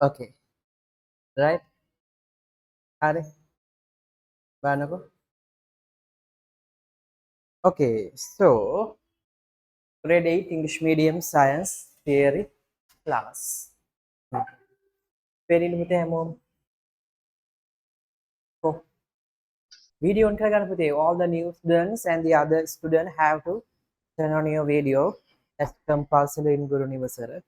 Okay, right? Hari, බලන්නකෝ. Okay, so grade 8 English medium science theory class. පෙරේලු පුතේ හැමෝම කො video on කරගන්න පුතේ. All the new students and the other student have to turn on your video as compulsory in Guru Niwasa.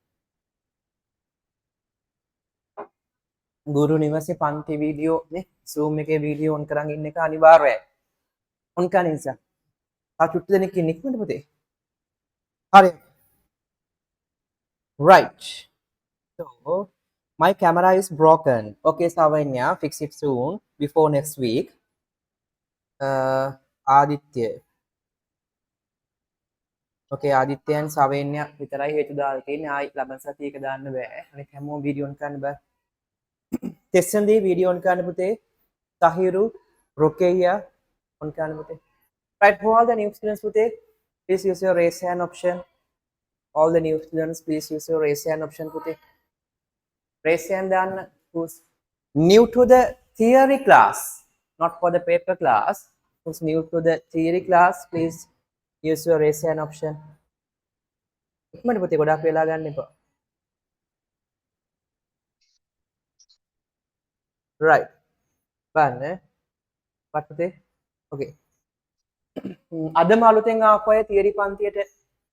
ගුරු නිවසේ පන්ති video නේ zoom එකේ වීඩියෝ on කරන් ඉන්න එක අනිවාර්යයි. on කරන නිසා. තා චුට්ට දෙනෙක් ඉන්න ඉක්මනට පුතේ. හරි. Right. So my camera is broken. Okay, Savanya, fix it soon before next week. Aditya. Okay, Aditya and Savanya විතරයි හේතු දාලා තියෙන්නේ. ආයි ලබන සතියේක දාන්න බෑ. අනික හැමෝම වීඩියෝ on කරන්න බෑ. තෙස්සන්දී වීඩියෝ on කරන්න පුතේ. Tahiru, Rokeya on කරන්න පුතේ. Right, for all the new students පුතේ, please use your raise hand option. All the new students, please use your raise hand option පුතේ. Raise hand දාන්න who's new to the theory class, not for the paper class. Who's new to the theory class, please use your raise hand option. ඉක්මනට පුතේ ගොඩාක් වෙලා ගන්න එපා. Right. බලන්න. what පුතේ? Okay. අදම අලුතෙන් ආපු අය තියරි පන්තියට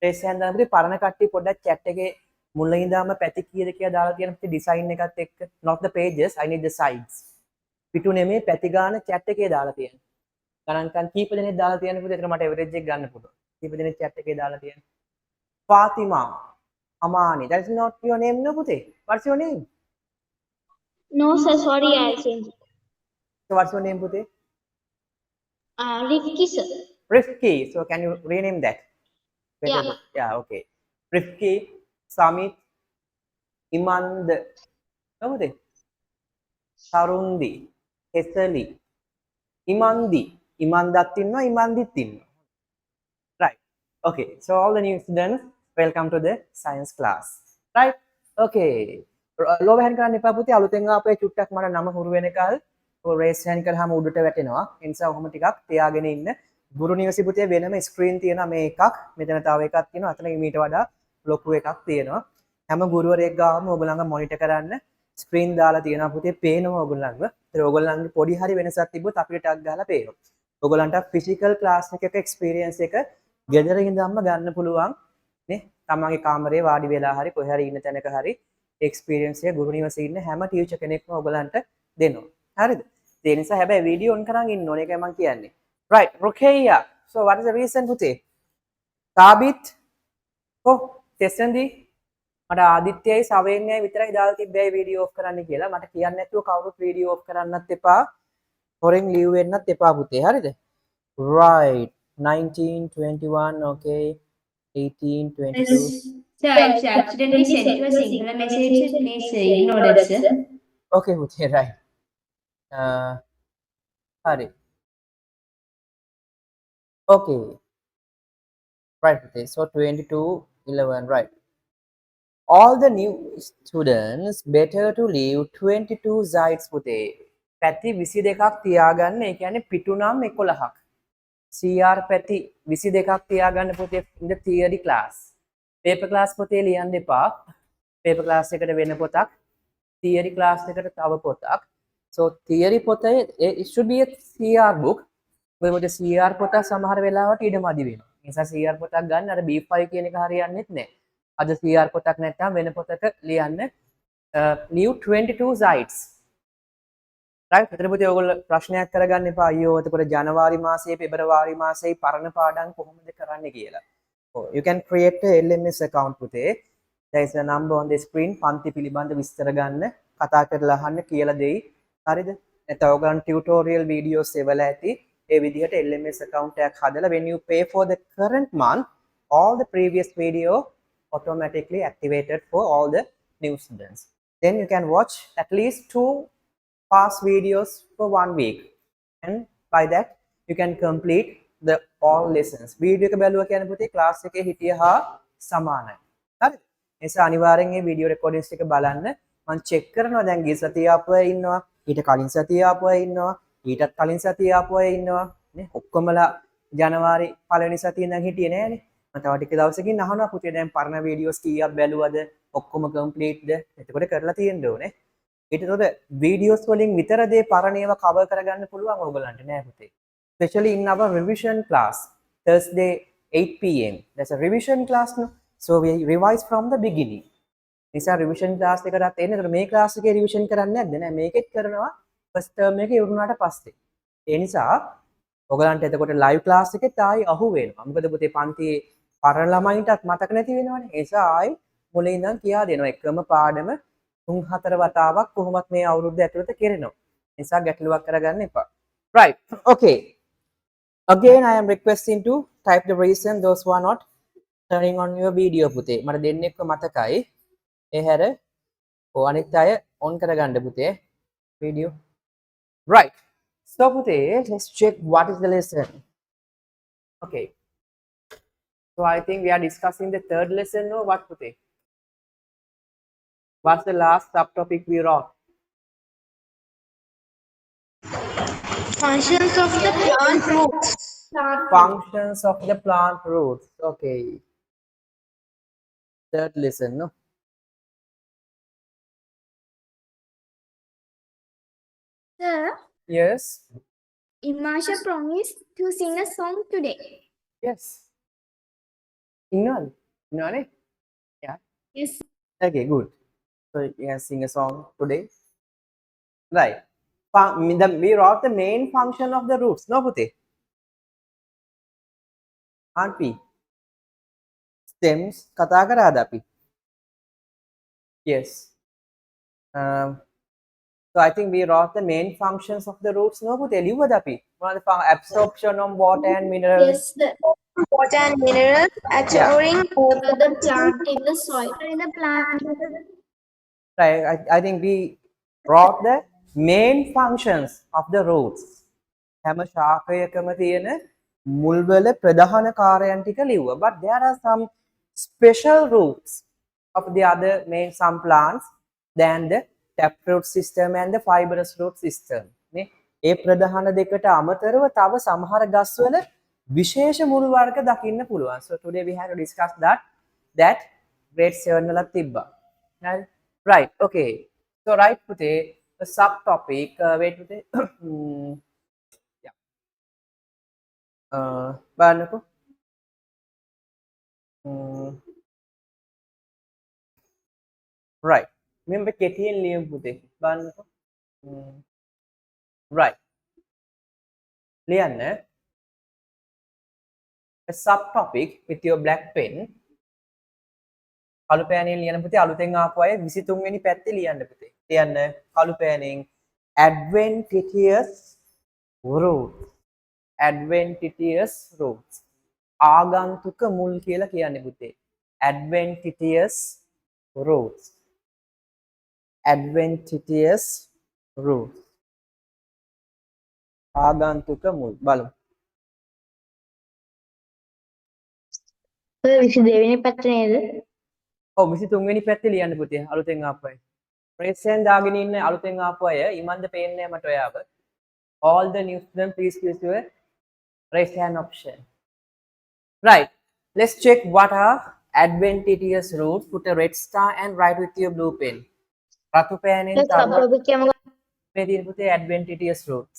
රේස් හැන්ද දාන්න පුතේ පරණ කට්ටිය පොඩ්ඩක් chat එකේ මුලින් ඉඳන්ම පැති කීයද කියලා දාලා තියෙන පුතේ ඩිසයින් එකත් එක්ක not the pages, I need the sides. පිටු නෙමෙයි පැති ගාන chat එකේ දාලා තියෙන. ගණන්කන් කීප දෙනෙක් දාලා තියෙන පුතේ ඒකට මට එවරේජ් එක ගන්න පුළුවන්. කීප දෙනෙක් chat එකේ දාලා තියෙන. Fatima, Amani, that is not your name no පුතේ. What's your name? No, sir. Sorry, I'll change it. So what's your name පුතේ? Rifki, sir. Rifki. So can you rename that? Better. Yeah. Yeah, okay. Rifki, Samit, Imand, no, Sarundi, Hesali, Imandi, Imandat inno, Imandit inno. Right. Okay. So all the new students, welcome to the science class. Right. Okay. ලෝව හැන් කරන්න එපා පුතේ අලුතෙන් ආපු ඒ චුට්ටක් මට නම හුරු වෙනකල් ඔය රේස් හැන් කරාම උඩට වැටෙනවා. ඒ නිසා ඔහොම ටිකක් තියාගෙන ඉන්න. ගුරු නිවසේ පුතේ වෙනම ස්ක්‍රීන් තියෙනවා මේ එකක්. මෙතන තව එකක් තියෙනවා. අතන මීට වඩා ලොකු එකක් තියෙනවා. හැම ගුරුවරයෙක් ගාවම ඔයගොල්ලන්ව මොනිටර් කරන්න ස්ක්‍රීන් දාලා තියෙනවා පුතේ පේනවා ඔයගොල්ලන්ව. ඒතර ඔයගොල්ලන්ගේ පොඩි හරි වෙනසක් තිබ්බොත් අපිට ටග් ගහලා පේනවා. ඔයගොල්ලන්ට ෆිසිකල් ක්ලාස් එකක එක්ස්පීරියන්ස් එක ගෙදර ඉඳන්ම ගන්න පුළුවන් නේ. තමන්ගේ කාමරේ වාඩි වෙලා හරි කොහේ හරි ඉන්න තැනක හරි experience එක ගුරු නිවසේ ඉන්න හැම ටීචර් කෙනෙක්ම ඔයගලන්ට දෙනවා. හරිද? ඒ නිසා හැබැයි වීඩියෝ ඔන් කරන් ඉන්න ඕනේ ඒකයි මම කියන්නේ. Right, Rokeya. So what is the reason පුතේ? Tabit තෙස්සන්දි මට ආදිත්‍යයි සවේන්‍යයි විතරයි දාලා තිබ්බේ වීඩියෝ ඔෆ් කරන්න කියලා. මට කියන්න නැතුව කවුරුත් වීඩියෝ ඔෆ් කරන්නත් එපා. හොරෙන් ලීව් වෙන්නත් එපා පුතේ. හරිද? Right. 1921 okay. 1822 Sir, I've accidentally sent you a singular message. Please ignore that, sir. Okay, okay, right. Hari. Okay. Right, okay. So 22:11, right. All the new students better to leave 22 sides පුතේ. පැති 22ක් තියාගන්න. ඒ කියන්නේ පිටු නම් 11ක්. CR පැති 22ක් තියාගන්න පුතේ in the theory class. paper class පොතේ ලියන්න එපා. paper class එකට වෙන පොතක්, theory class එකට තව පොතක්. So theory පොතේ it should be a CR book. ඔය මොකද CR පොත සමහර වෙලාවට ඉඩමදි වෙනවා. ඒ නිසා CR පොතක් ගන්න අර B5 කියන එක හරියන්නේත් නැහැ. අද CR පොතක් නැත්නම් වෙන පොතක ලියන්න. leave 22 sides. right? එතන පුතේ ඔයගොල්ලෝ ප්‍රශ්නයක් කරගන්න එපා. අයියෝ එතකොට ජනවාරි මාසයේ පෙබරවාරි මාසයේ පරණ පාඩම් කොහොමද කරන්නේ කියලා. You can create a LMS account පුතේ. There is a number on the screen. පන්ති පිළිබඳ විස්තර ගන්න, කතා කරලා අහන්න කියලා දෙයි. හරිද? නැත්නම් ඔයගොල්ලන් tutorial videos එවලා ඇති. ඒ විදිහට LMS account එකක් හදලා when you pay for the current month, all the previous video automatically activated for all the new students. Then you can watch at least 2 past videos for 1 week. And by that you can complete the all lessons. Video එක බැලුවා කියන්නේ පුතේ class එකේ හිටිය හා සමානයි. හරිද? ඒ නිසා අනිවාර්යෙන් මේ video recordings එක බලන්න. මම චෙක් කරනවා දැන් ගිය සතිය ආපු අය ඉන්නවා. ඊට කලින් සතිය ආපු අය ඉන්නවා. ඊටත් කලින් සතිය ආපු අය ඉන්නවා. නේ ඔක්කොමලා ජනවාරි පළවෙනි සතියේ නම් හිටියේ නෑනේ. මම තව ටික දවසකින් අහනවා පුතේ දැන් පරණ වීඩියෝස් කීයක් බැලුවද? ඔක්කොම කම්ප්ලීට්ද? එතකොට කරලා තියෙන්න ඕනේ. ඊටතොට වීඩියෝස් වලින් විතරද පරණ ඒවා කවර් කරගන්න පුළුවන් ඕගලන්ට නෑ පුතේ. Especially in our revision class, Thursday 8 p.m. There's a revision class, no? So we revise from the beginning. නිසා රිවිෂන් ක්ලාස් එකටත් එන්න. ඒතර මේ ක්ලාස් එකේ රිවිෂන් කරන්නේ නැද්ද? නෑ මේකෙත් කරනවා ෆස්ට් ටර්ම් එකේ ඉවරුනාට පස්සේ. ඒ නිසා ඔයගලන්ට එතකොට ලයිව් ක්ලාස් එකෙත් ආයි අහු වෙනවා. මොකද පුතේ පන්තියේ පරණ ළමයින්ටත් මතක නැති වෙනවනේ. ඒ නිසා ආයි මුලින් ඉඳන් කියා දෙනවා. එකම පාඩම 3-4 වතාවක් කොහොමත් මේ අවුරුද්ද ඇතුළත කෙරෙනවා. ඒ නිසා ගැටලුවක් කරගන්න එපා. Right. Okay. Again I am requesting to type the reason those who are not turning on your video පුතේ. මට දෙන්නෙක්ව මතකයි. ඒ හැර අනිත් අය on කරගන්න පුතේ video. Right. So පුතේ, let's check what is the lesson. Okay. So I think we are discussing the third lesson, no? What putte? What's the last subtopic we wrote? Functions of the plant roots. Functions of the plant roots. Okay. Third lesson, no? Sir, Yes. Imasha promised to sing a song today. Yes. Innal. Innal? Yeah. Yes. Okay, good. So you can sing a song today. Right. We wrote the main function of the roots, no putte? Aren't we? Stems කතා කරාද අපි? Yes. So I think we wrote the main functions of the roots, no පුතේ ලිව්වද අපි? මොනවද absorption of water and minerals? Yes, the water and minerals absorbing the plant in the soil. In the plant. Right. I think we wrote the main functions of the roots. හැම ශාකයකම තියෙන මුල්වල ප්‍රධාන කාර්යයන් ටික ලිව්වා. But there are some special roots of the other main some plants than the taproot system and the fibrous root system. නේ ඒ ප්‍රධාන දෙකට අමතරව තව සමහර ගස්වල විශේෂ මුල් වර්ග දකින්න පුළුවන්. So today we have to discuss that grade 7 වලත් තිබ්බා. හරි. Right. Okay. So right පුතේ the subtopic wait පුතේ බලන්නකෝ. Right. මෙම්බ කෙටියෙන් ලියමු පුතේ. බලන්නකෝ. Right. ලියන්න. A subtopic with your black pen. කළු පෑනෙන් ලියන්න පුතේ. අලුතෙන් ආපු අය 23 වෙනි පැත්තේ ලියන්න පුතේ. ලියන්න කළු පෑනෙන් adventitious roots. Adventitious roots. ආගන්තුක මුල් කියලා කියන්නේ පුතේ. Adventitious roots. Adventitious roots. ආගන්තුක මුල් බලමු. 22 වෙනි පැත්තේ නේද? ඔව් 23 වෙනි පැත්තේ ලියන්න පුතේ අලුතෙන් ආපු අය. ප්‍රේසෙන් දාගෙන ඉන්න අලුතෙන් ආපු අය ඉමන්ද පේන්නේ මට ඔයාව. All the new students please use your raise hand option. Right. Let's check what are adventitious roots. Put a red star and write with your blue pen. රතු පෑනෙන් මේ තියෙන පුතේ adventitious roots.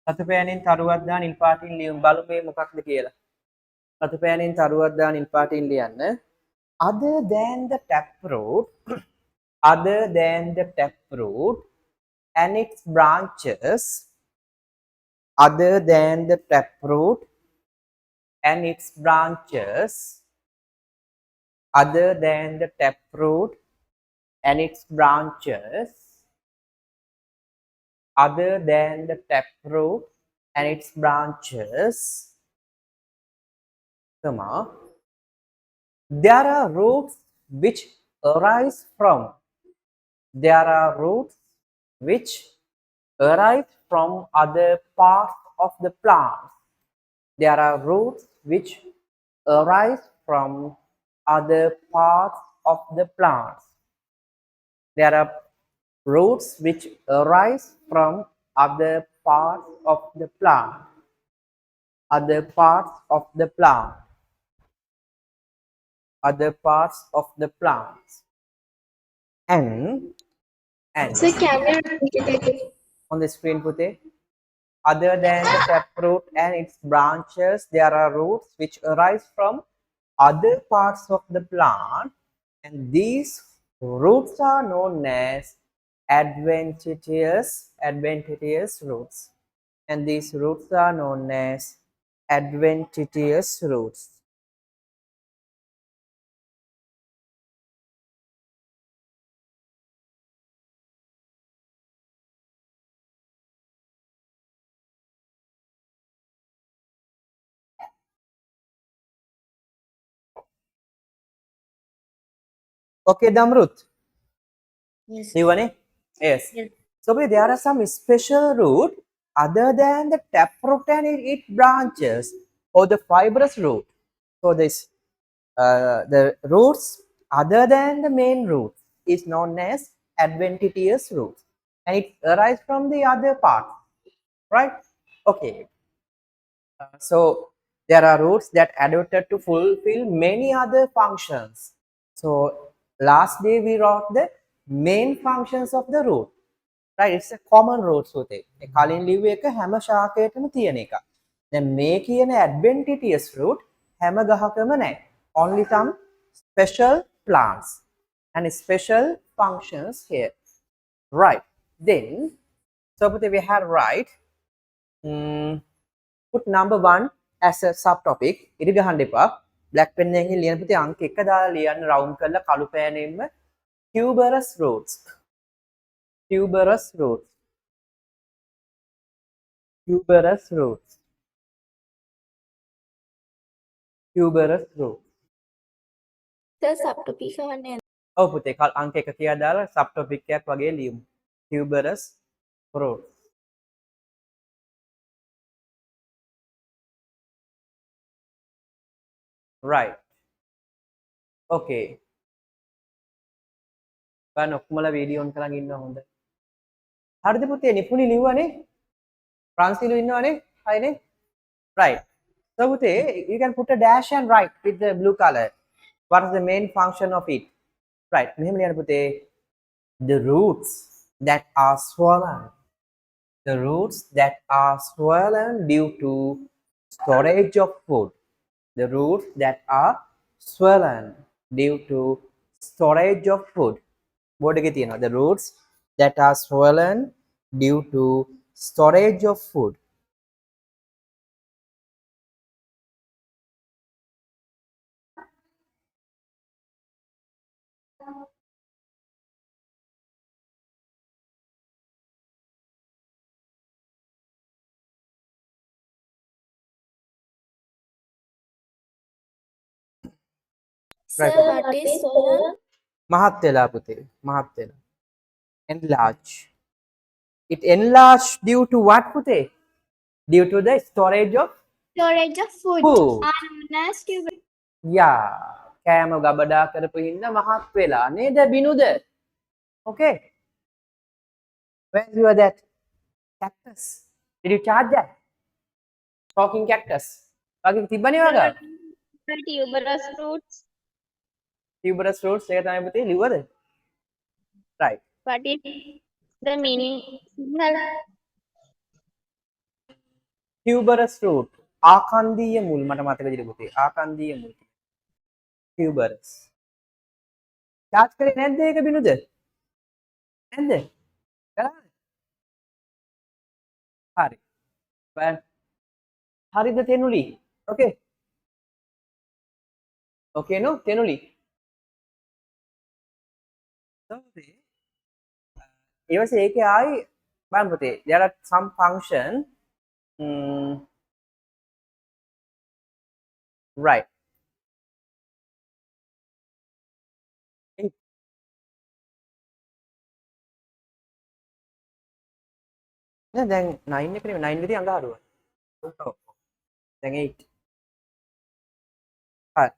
රතු පෑනෙන් තරුවක් දාන නිල් පාටින් ලියමු බලමු මේ මොකක්ද කියලා. රතු පෑනෙන් තරුවක් දාන නිල් පාටින් ලියන්න. Other than the taproot, other than the taproot and its branches, other than the taproot and its branches, other than the taproot and its branches, other than the taproot and its branches, there are roots which arise from, there are roots which arise from other parts of the plant. There are roots which arise from other parts of the plants. There are roots which arise from other parts of the plant, other parts of the plant, other parts of the plants. And and So can you repeat it again? on the screen put other than the taproot and its branches, there are roots which arise from other parts of the plant, and these roots are known as adventitious roots. And these roots are known as adventitious roots. Okay, Damrut. Yes. Nivane? Yes. Yes. So there are some special root other than the taproot and its branches or the fibrous root. So this the roots other than the main root is known as adventitious roots, and it arises from the other part, right? Okay. So there are roots that adapted to fulfill many other functions. So last day we wrote the main functions of the root. Right, it's a common root සූතේ. මේ කලින් ලිව්ව එක හැම ශාකයකම තියෙන එකක්. දැන් මේ කියන adventitious root හැම ගහකම නැහැ. Only some special plants and special functions here. Right. Then, so we have right. Put number 1 as a subtopic. ඉරි ගහන්න එපා. black pen එකෙන් ලියන පුතේ අංක 1 දාලා ලියන්න round කරලා කළු පෑනෙන්ම tuberous roots. Tuberous roots. Tuberous roots. Tuberous roots. The subtopic one. ඔව් පුතේ අංක 1 කියලා දාලා subtopic එකක් වගේ ලියමු. Tuberous roots. Right. Okay. බලන්න ඔක්කොමලා වීඩියෝ ඔන් කරන් ඉන්නවා හොඳයි. හරිද පුතේ නිපුණි ලිව්වනේ? ප්‍රාන්සිලු ඉන්නවනේ? හරිනේ? Right. So පුතේ you can put a dash and write with the blue color. What is the main function of it? Right. මෙහෙම ලියන්න පුතේ. The roots that are swollen. The roots that are swollen due to storage of food. The roots that are swollen due to storage of food. Board එකේ තියෙනවා. The roots that are swollen due to storage of food. Right. Sir, what is solar? මහත් වෙලා පුතේ. මහත් වෙලා. Enlarge. It enlarged due to what පුතේ? Due to the storage of Storage of food. food. Are known as tuber. Yeah. කෑම ගබඩා කරපු හින්දා මහත් වෙලා නේද බිනුද? Okay. Where's your that cactus? Did you charge that? Talking cactus. වගේ තිබ්බනේ වගා. Tuberous roots. Tuberous roots එක තමයි පුතේ ලිව්වද? Right. What is the meaning? Signal. Tuberous root. ආකන්දීය මුල් මට මතක විදිහට පුතේ. ආකන්දීය මුල්. Tuberous. charge කරේ නැද්ද ඒක බිනුද? නැද්ද? කරාද? හරි. බලන්න. හරිද තෙනුලි? Okay. Okay no තෙනුලි. ඊවසේ ඒකේ ආයි බලන්න පුතේ. there are some function right. නෑ දැන් 9 එකනේ 9 විදිහ අඟහරුවා. ඔව්. දැන් 8. හරි.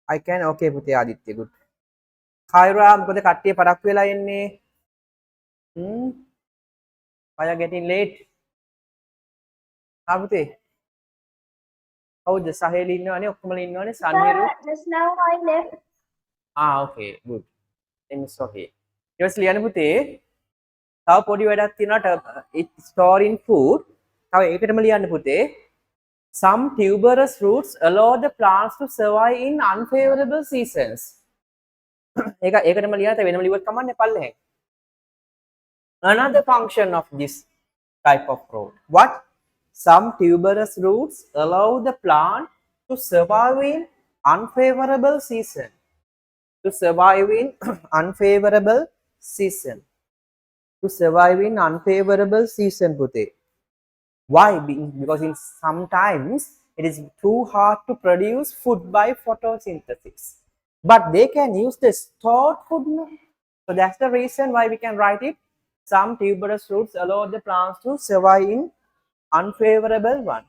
I can okay පුතේ ආදිත්‍ය good. Khaira මොකද කට්ටිය පරක් වෙලා එන්නේ? Why are getting late? ආ පුතේ. කවුද සහේලි ඉන්නවනේ ඔක්කොමලා ඉන්නවනේ සන්හිරු. Sir, just now I left. Okay good. Then it's okay. ඊට පස්සේ ලියන්න පුතේ. තව පොඩි වැඩක් තියෙනවා it store in food. තව ඒකටම ලියන්න පුතේ. Some tuberous roots allow the plants to survive in unfavorable seasons. ඒකටම ලියන්න තව වෙනම ලියුවත් කමන්නේ පල්ලෙහෙන්. Another function of this type of root. What? Some tuberous roots allow the plant to survive in unfavorable season. To survive in unfavorable season. To survive in unfavorable season, Pute. Why? Because in sometimes it is too hard to produce food by photosynthesis. But they can use the stored food. No? So that's the reason why we can write it. Some tuberous roots allow the plants to survive in unfavorable one.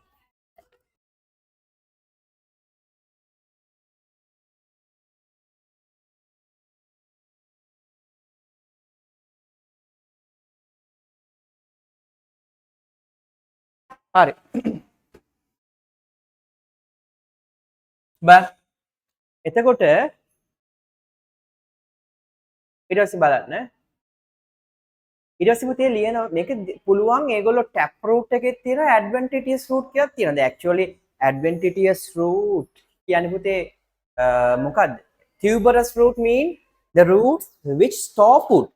Hari. But එතකොට ඊට පස්සේ බලන්න ඊට පස්සේ පුතේ ලියන මේක පුළුවන් ඒගොල්ලෝ tap root එකේ තියෙන adventitious root කියලා තියෙනවා. actually adventitious root කියන්නේ පුතේ මොකද්ද? Tuberous root mean the roots which store food.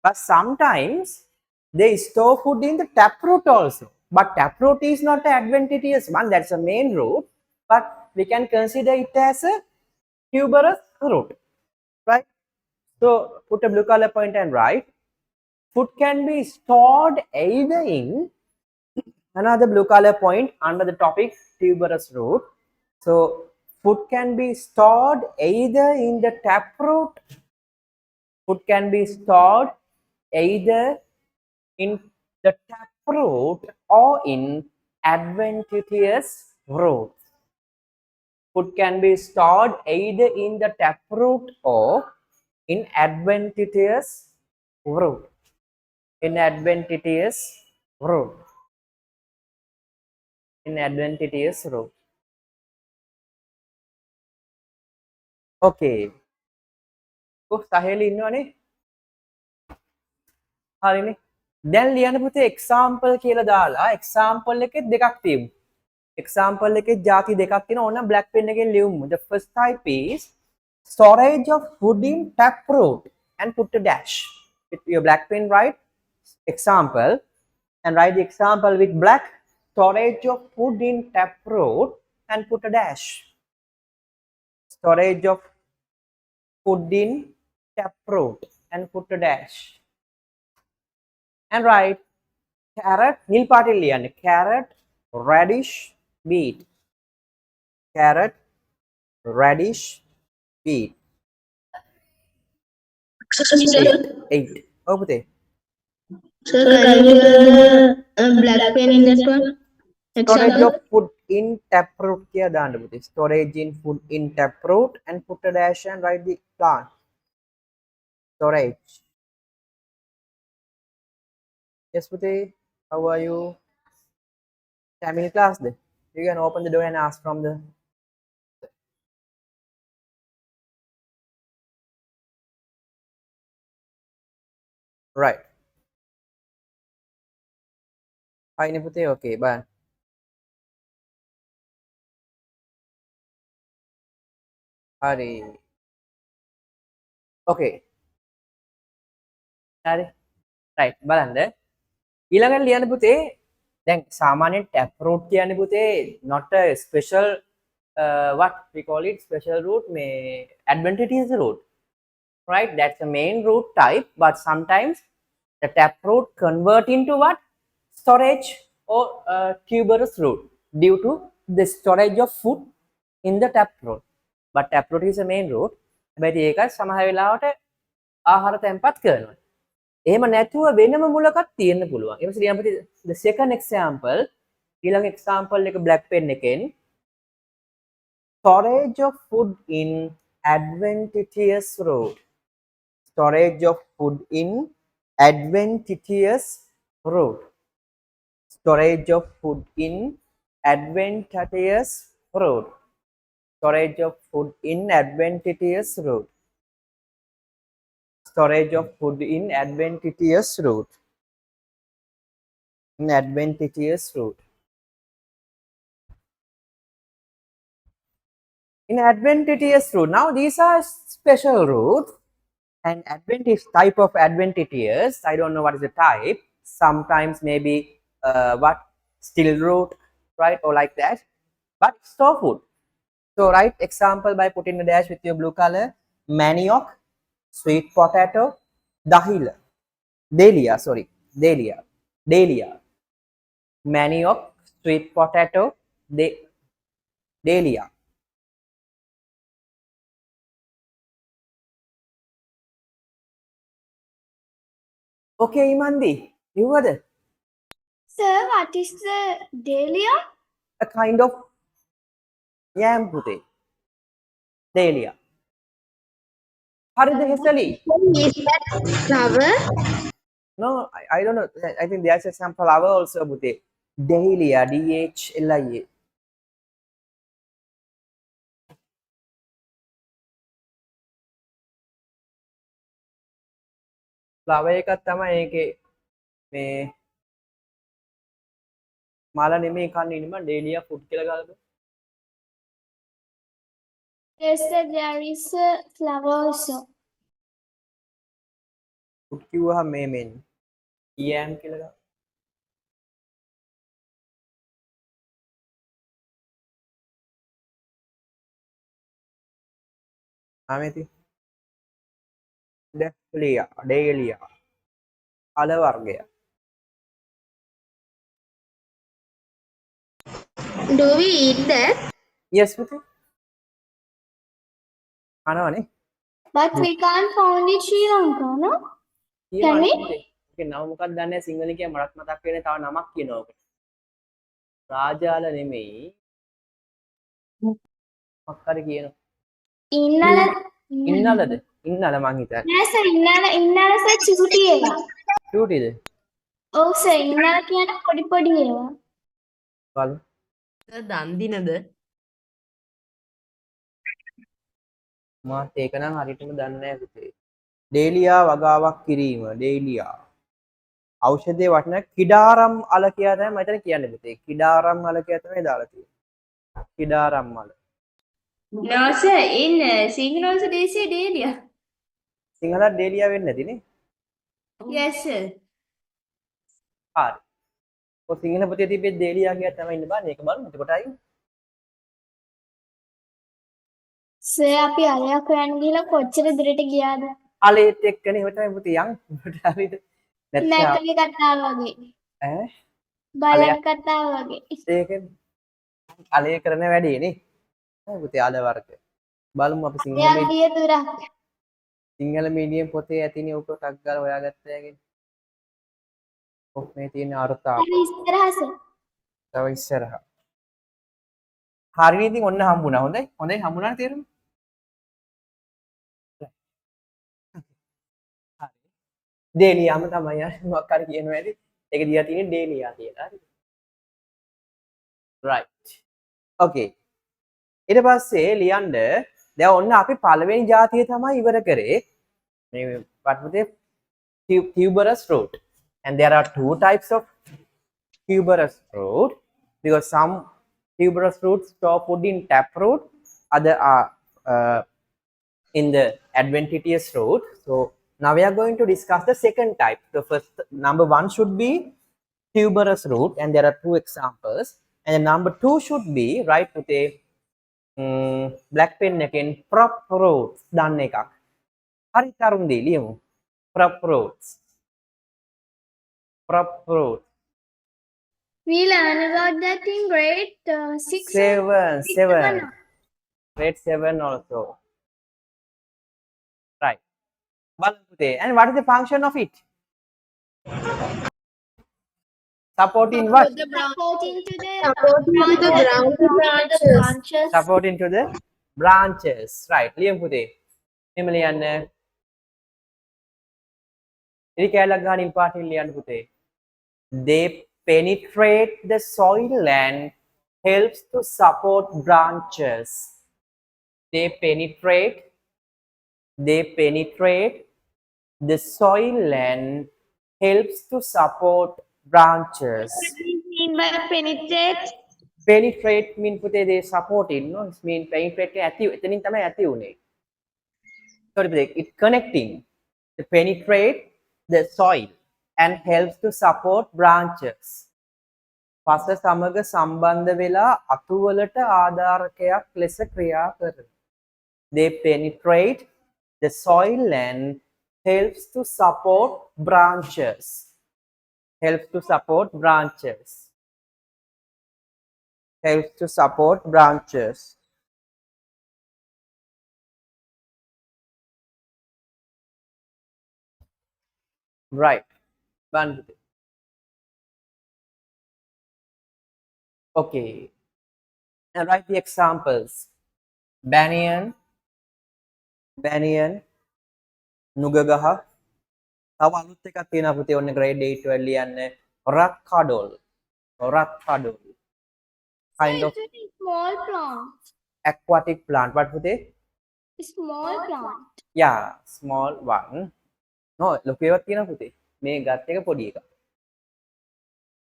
But sometimes they store food in the taproot also. But taproot is not an adventitious one, that's a main root. But we can consider it as a tuberous root, right? So put a blue color point and write. Food can be stored either in another blue color point under the topic tuberous root. So food can be stored either in the taproot. Food can be stored either in the taproot or in adventitious root. Food can be stored either in the taproot or in adventitious root. In adventitious root. In adventitious root. Okay. සහේලි ඉන්නවනේ. හරිනේ. දැන් ලියන්න පුතේ example කියලා දාලා example එකේ දෙකක් තියමු. Example එකේ ಜಾති දෙකක් තියෙනවා. ඕන black pen එකෙන් ලියමු. The first type is storage of food in taproot and put a dash. With your black pen write example and write the example with black. Storage of food in taproot and put a dash. Storage of food in taproot and put a dash. And write carrot, nil පාටින් ලියන්න. Carrot, radish, beet. Carrot, radish, beet. 8. Oh, putih. Sir, can you put black pen in that one? Storage of food in taproot kia දාන්න පුතේ. Storage in food in taproot and put a dash and write the plant. Storage. Yes, putih. How are you? Family class there. You can open the door and ask from the right. Hi, ini putih. Okay, bye. Hari. Okay. Hari. Right. බලන්න. ඊළඟට ලියන්න පුතේ දැන් සාමාන්‍යයෙන් tap root කියන්නේ පුතේ not a special what we call it special root may adventitious root, right? That's the main root type, but sometimes the tap root convert into what storage or tuberous root due to the storage of food in the tap root. But tap root is the main root. හැබැයි ඒකත් සමහර වෙලාවට ආහාර තැන්පත් කරනවා. එහෙම නැතුව වෙනම මුලකක් තියෙන්න පුළුවන්. ඊට පස්සේ ලියන්න පුතේ the second example ඊළඟ example එක black pen එකෙන් Storage of food in adventitious road. Storage of food in adventitious road. Storage of food in adventitious road. Storage of food in adventitious road. Storage of food in adventitious road. In adventitious road. In adventitious route. Now these are special routes and adventitious type of adventitious. I don't know what is the type. Sometimes maybe what still route, right, or like that. But store food. So write example by putting a dash with your blue color. Manioc, sweet potato, dahila, dahlia. Sorry, dahlia, dahlia. Manioc, sweet potato, dahlia. Okay, Imandi, you were there. Sir, what is the dahlia? A kind of yam pute. Dahlia. Harida Hesali. Is that flower? No, I don't know. I think there's some flower also pute. Dahlia, DHLIA. Flower එකක් තමයි ඒකේ මේ මල නෙමෙයි කන්නේ ඉන්න මම ඩේලියා food කියලා ගාලා Yes, sir, there is a flower also. Food කිව්වහම මේ මෙන් EM කියලා ගාලා ආමෙති ඩේලියා අල වර්ගය. Do we eat that? Yes පුතේ කනවනේ. But we can't find in Sri Lanka, no? Can we? ඒක නම මොකක්ද දන්නේ නැහැ සිංහලෙන් කිය මටත් මතක් වෙන්නේ තව නමක් කියනවා ඔකට. රාජාල නෙමෙයි. මොකක් හරි කියනවා. Innala. ඉන්නලද? ඉන්නල මං හිතන්නේ. Yes, sir, innala sir චූටි ඒවා. චූටිද? ඔව් sir, innala කියන පොඩි පොඩි ඒවා. බලමු. දන් දිනද මාත් ඒක නම් හරියටම දන්නේ නැහැ පුතේ. ඩේලියා වගාවක් කිරීම ඩේලියා. ඖෂධයේ වටින කිඩාරම් අල කියලා තමයි මම හිතන්නේ කියන්නේ පුතේ. කිඩාරම් අල කියලා තමයි දාලා තියෙන්නේ. කිඩාරම් අල. No sir, in Sinhala also they say dahlia. සිංහලට ඩේලියා වෙන්නේ නැතිනේ. Yes sir. හරි. ඔය සිංහල පොතේ තිබෙද්දි ඩේලියා කියලා තමයි ඉන්න බෑ. මේක බලමු. එතකොටයි සර් අපි අරයක් හොයන්න ගිහලා කොච්චර දුරට ගියාද? අලේත් එක්කනේ එහෙම තමයි පුතේ යන්. හරිද? නැත්නම් නැකලි කතාව වගේ. ඈ බලයක් කතාව වගේ. ඒකනේ. අලේ කරන වැඩේ නේ. හරි පුතේ අල වර්ග. බලමු අපි එයා ගිය දුරක්. සිංහල මීඩියම් පොතේ ඇතිනේ ඔක ටක් ගාලා හොයාගත්තාගෙන. ඔක් මේ තියෙන අර්ථා. හරි ඉස්සරහ සර්. තව ඉස්සරහා. හරිනේ ඉතින් ඔන්න හම්බුණා. හොඳයි. හොඳයි හම්බුණානේ තේරුම. හරි. ඩේලියාම තමයි මොකක් හරි කියනවා ඇති. ඒක දිහා තියෙන්නේ ඩේලියා කියලා. හරි. right. okay. ඊට පස්සේ ලියන්න දැන් ඔන්න අපි පළවෙනි જાතිය තමයි ඉවර කරේ. මේ වටපිටේ tuberous root. And there are two types of tuberous root because some tuberous roots store food in taproot, other are in the adventitious root. So now we are going to discuss the second type. The first number one should be tuberous root, and there are two examples. And the number two should be right with a black pen again prop roots. Done ekak. Hari tarundi liyamu prop roots. Prop root. We learn about that in grade 6. Seven. Grade 7 also. Right. And what is the function of it? Supporting what? Supporting to the branches. Supporting to the branches. Right. ලියමු පුතේ. මෙහෙම ලියන්න. ඉරි කැලක් ගන්න ඉම්පාර්ටන්ට් ලියන්න පුතේ. They penetrate the soil and helps to support branches. They penetrate the soil and helps to support branches. What do you mean by penetrate? Penetrate mean පුතේ they supporting, no? It mean penetrate ඇති එතනින් තමයි ඇති උනේ. Sorry පුතේ, it connecting. They penetrate the soil and helps to support branches. පස සමග සම්බන්ධ වෙලා අතුවලට ආධාරකයක් ලෙස ක්‍රියා කරන. They penetrate the soil and helps to support branches. Helps to support branches. Helps to support branches. Right. One. Okay. And write the examples. Banyan, නුගගහ. තව අලුත් එකක් තියෙනවා පුතේ ඔන්න grade 8 වල ලියන්න. රත්කඩොල්. Kind of Small plant. aquatic plant. What පුතේ? Small plant. Yeah, small one. No, look එකක් තියෙනවා පුතේ. මේ ගත් එක පොඩි එකක්.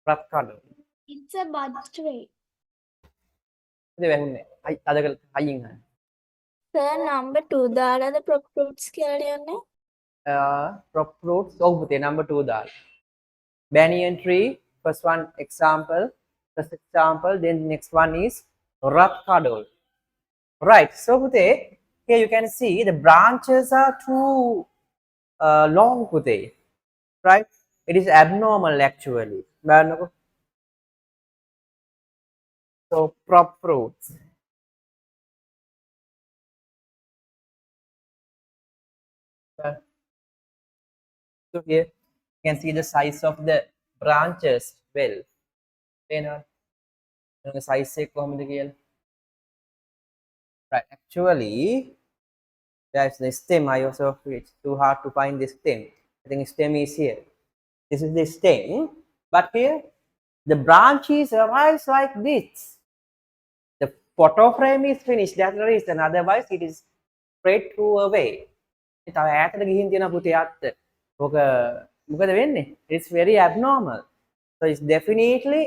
රත්කඩොල්. It's a bud tray. පුතේ වැහුන්නේ. අද අයියෙන් අහන්න. Sir, number 2 දාලාද prop fruits කියලා ලියන්නේ? Prop fruits. Oh, පුතේ number 2 දාලා. Banyan tree. First one example. Then next one is ratkadol. Right. So pute, here you can see the branches are too long pute. Right. It is abnormal actually. So prop fruits. So here you can see the size of the branches well. Size එක කොහොමද කියලා. Right, actually that's the stem. I also it's too hard to find the stem. I think stem is here. This is the stem, but here the branches arise like this. The photo frame is finished. That's the reason. Otherwise, it is straight through away. තව ඈතට ගිහින් තියෙන පුතේ අත්ත. ඔක මොකද වෙන්නේ? It's very abnormal. So it's definitely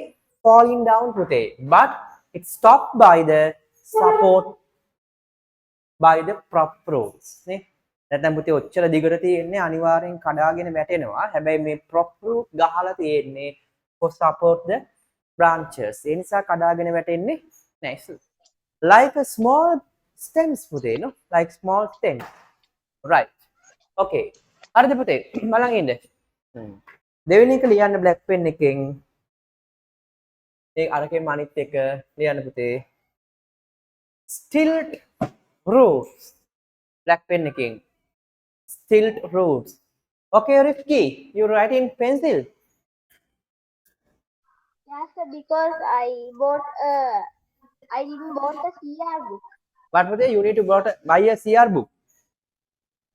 falling down today, but it's stopped by the support by the prop fruits. නේ නැත්නම් පුතේ ඔච්චර දිගට තියෙන්නේ අනිවාර්යෙන් කඩාගෙන වැටෙනවා. හැබැයි මේ prop fruit ගහලා තියෙන්නේ for support the branches. ඒ නිසා කඩාගෙන වැටෙන්නේ නැහැ. Like a small stems පුතේ, no? Like small stems. Right. Okay. හරිද පුතේ? බලන් ඉන්න. දෙවෙනි එක ලියන්න black pen එකෙන් ඒ අරකෙන් අනිත් එක ලියන්න පුතේ. Stilt roots. Black pen again. Stilt roots. Okay, Rifki, you write in pencil. Yes, sir, because I didn't bought a CR book. But for that, you need to buy a CR book.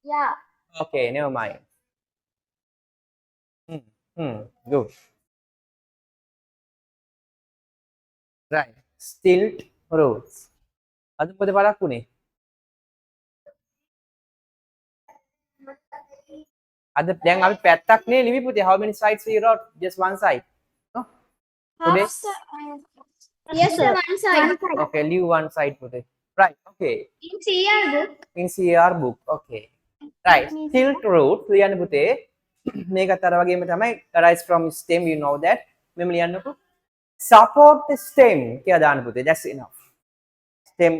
Yeah. Okay, never mind. Good. Right. Stilt roots. අද මොකද බලක් උනේ? අද දැන් අපි පැත්තක් නේ ලිවි පුතේ. How many sides we wrote? Just one side. No? Today? Yes, sir, one side. Okay, leave one side පුතේ. Right. Okay. In CR book. In CR book. Okay. Right. Stilt root ලියන්න පුතේ. මේකත් අර වගේම තමයි arise from stem, you know that. මෙම ලියන්නකෝ. Support the stem කියලා දාන්න පුතේ. That's enough. Stem,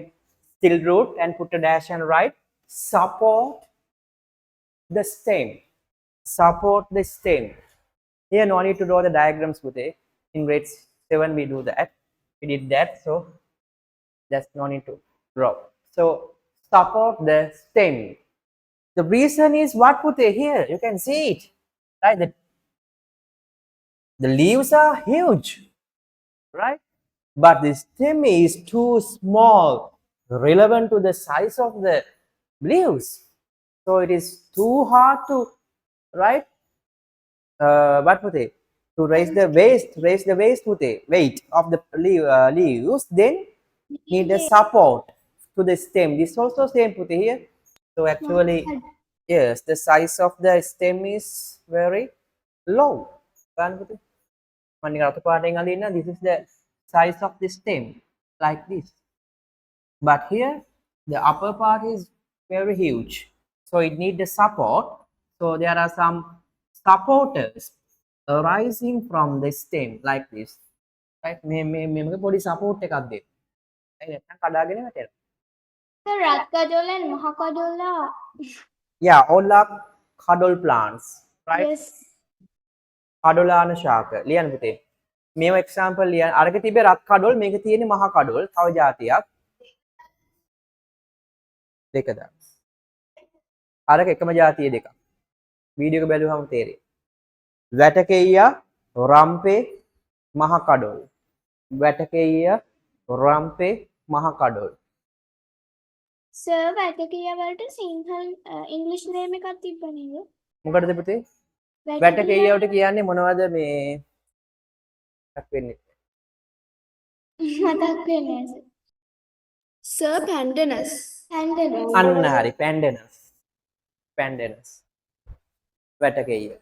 stilt root, and put a dash and write support the stem. Support the stem. Here no need to draw the diagrams pute. In grade 7 we do that. We did that, so that's no need to draw. So support the stem. The reason is what pute here. You can see it, right? The leaves are huge, right? But the stem is too small, relevant to the size of the leaves. So it is too hard to, right? What put it? To raise the waist with the weight of the leaves, then need a support to the stem. This also same put here. So actually, yes, the size of the stem is very low. Kan putih? Mending ratu pating alina, this is the size of the stem, like this. But here, the upper part is very huge. So it needs the support. So there are some supporters arising from the stem like this. Right? මේක පොඩි support එකක් දෙන්න. හරි නැත්නම් කඩාගෙන වැටෙනවා. The Ratkadol and Mahakadola. Yeah, all are cuddle plants, right? Yes. කඩොලාන ශාක. ලියන්න පුතේ. මේව example ලියන්න. අරක තිබේ රත් කඩොල්, මේක තියෙන්නේ මහා කඩොල්. තව જાතියක්. දෙකද. අරක එකම જાතිය දෙකක්. වීඩියෝ එක බැලුවම තේරෙයි. වැටකෙයියා රම්පේ මහා කඩොල්. වැටකෙයියා රම්පේ මහා කඩොල්. Sir, වැටකියා වලට සිංහල ඉංග්‍රීසි නේම් එකක් තිබ්බ නේද? මොකටද පුතේ? වැටකෙයියාවට කියන්නේ මොනවද මේ එකක් වෙන්නේ? මතක් වෙන්නේ නැහැ. Sir, pandanus. Pandanus. අන්න හරි පැන්ඩනස්. පැන්ඩනස්. වැටකෙයියා.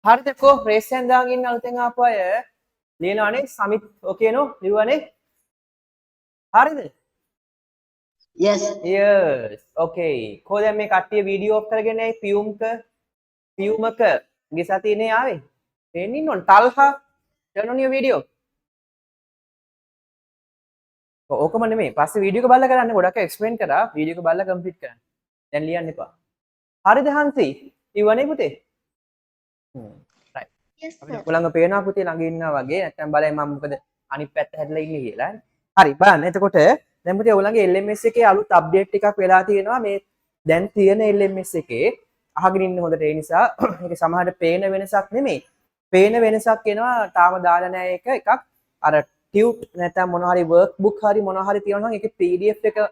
හරිද කො රේස් එකෙන් දාගෙන ඉන්න අලුතෙන් ආපු අය ලියනවානේ සමිත් ඕකේ නෝ ලියුවානේ හරිද Yes. yes okay කො දැන් මේ කට්ටිය වීඩියෝ ඔෆ් කරගෙන ඇයි පියුමක ගෙසා තියෙන්නේ ආවේ දෙන්නේ නෝන් තල්හා turn on your video ඕකම නෙමෙයි පස්සේ වීඩියෝ එක බලලා කරන්න ගොඩක් එක්ස්ප්ලেইন කරා වීඩියෝ එක බලලා කම්ප්ලීට් කරන්න දැන් ලියන්න එපා හරිද හන්සි ලියුවානේ පුතේ right Yes, අපිට sir. ළඟ පේනවා පුතේ ළඟ ඉන්නවා වගේ නැත්නම් බලයි මම මොකද අනිත් පැත්ත හැදලා ඉන්නේ කියලා. හරි බලන්න. එතකොට දැන් පුතේ ඔයගොල්ලන්ගේ LMS එකේ අලුත් අප්ඩේට් එකක් වෙලා තියෙනවා. මේ දැන් තියෙන LMS එකේ අහගෙන ඉන්න හොඳට ඒ නිසා මේක සමහරට පේන වෙනසක් නෙමෙයි. පේන වෙනසක් එනවා තාම දාලා නැහැ එක එකක්. අර ටියුට් නැත්නම් මොනවා හරි වර්ක් බුක් හරි මොනවා හරි තියෙනවා නම් ඒකේ PDF එක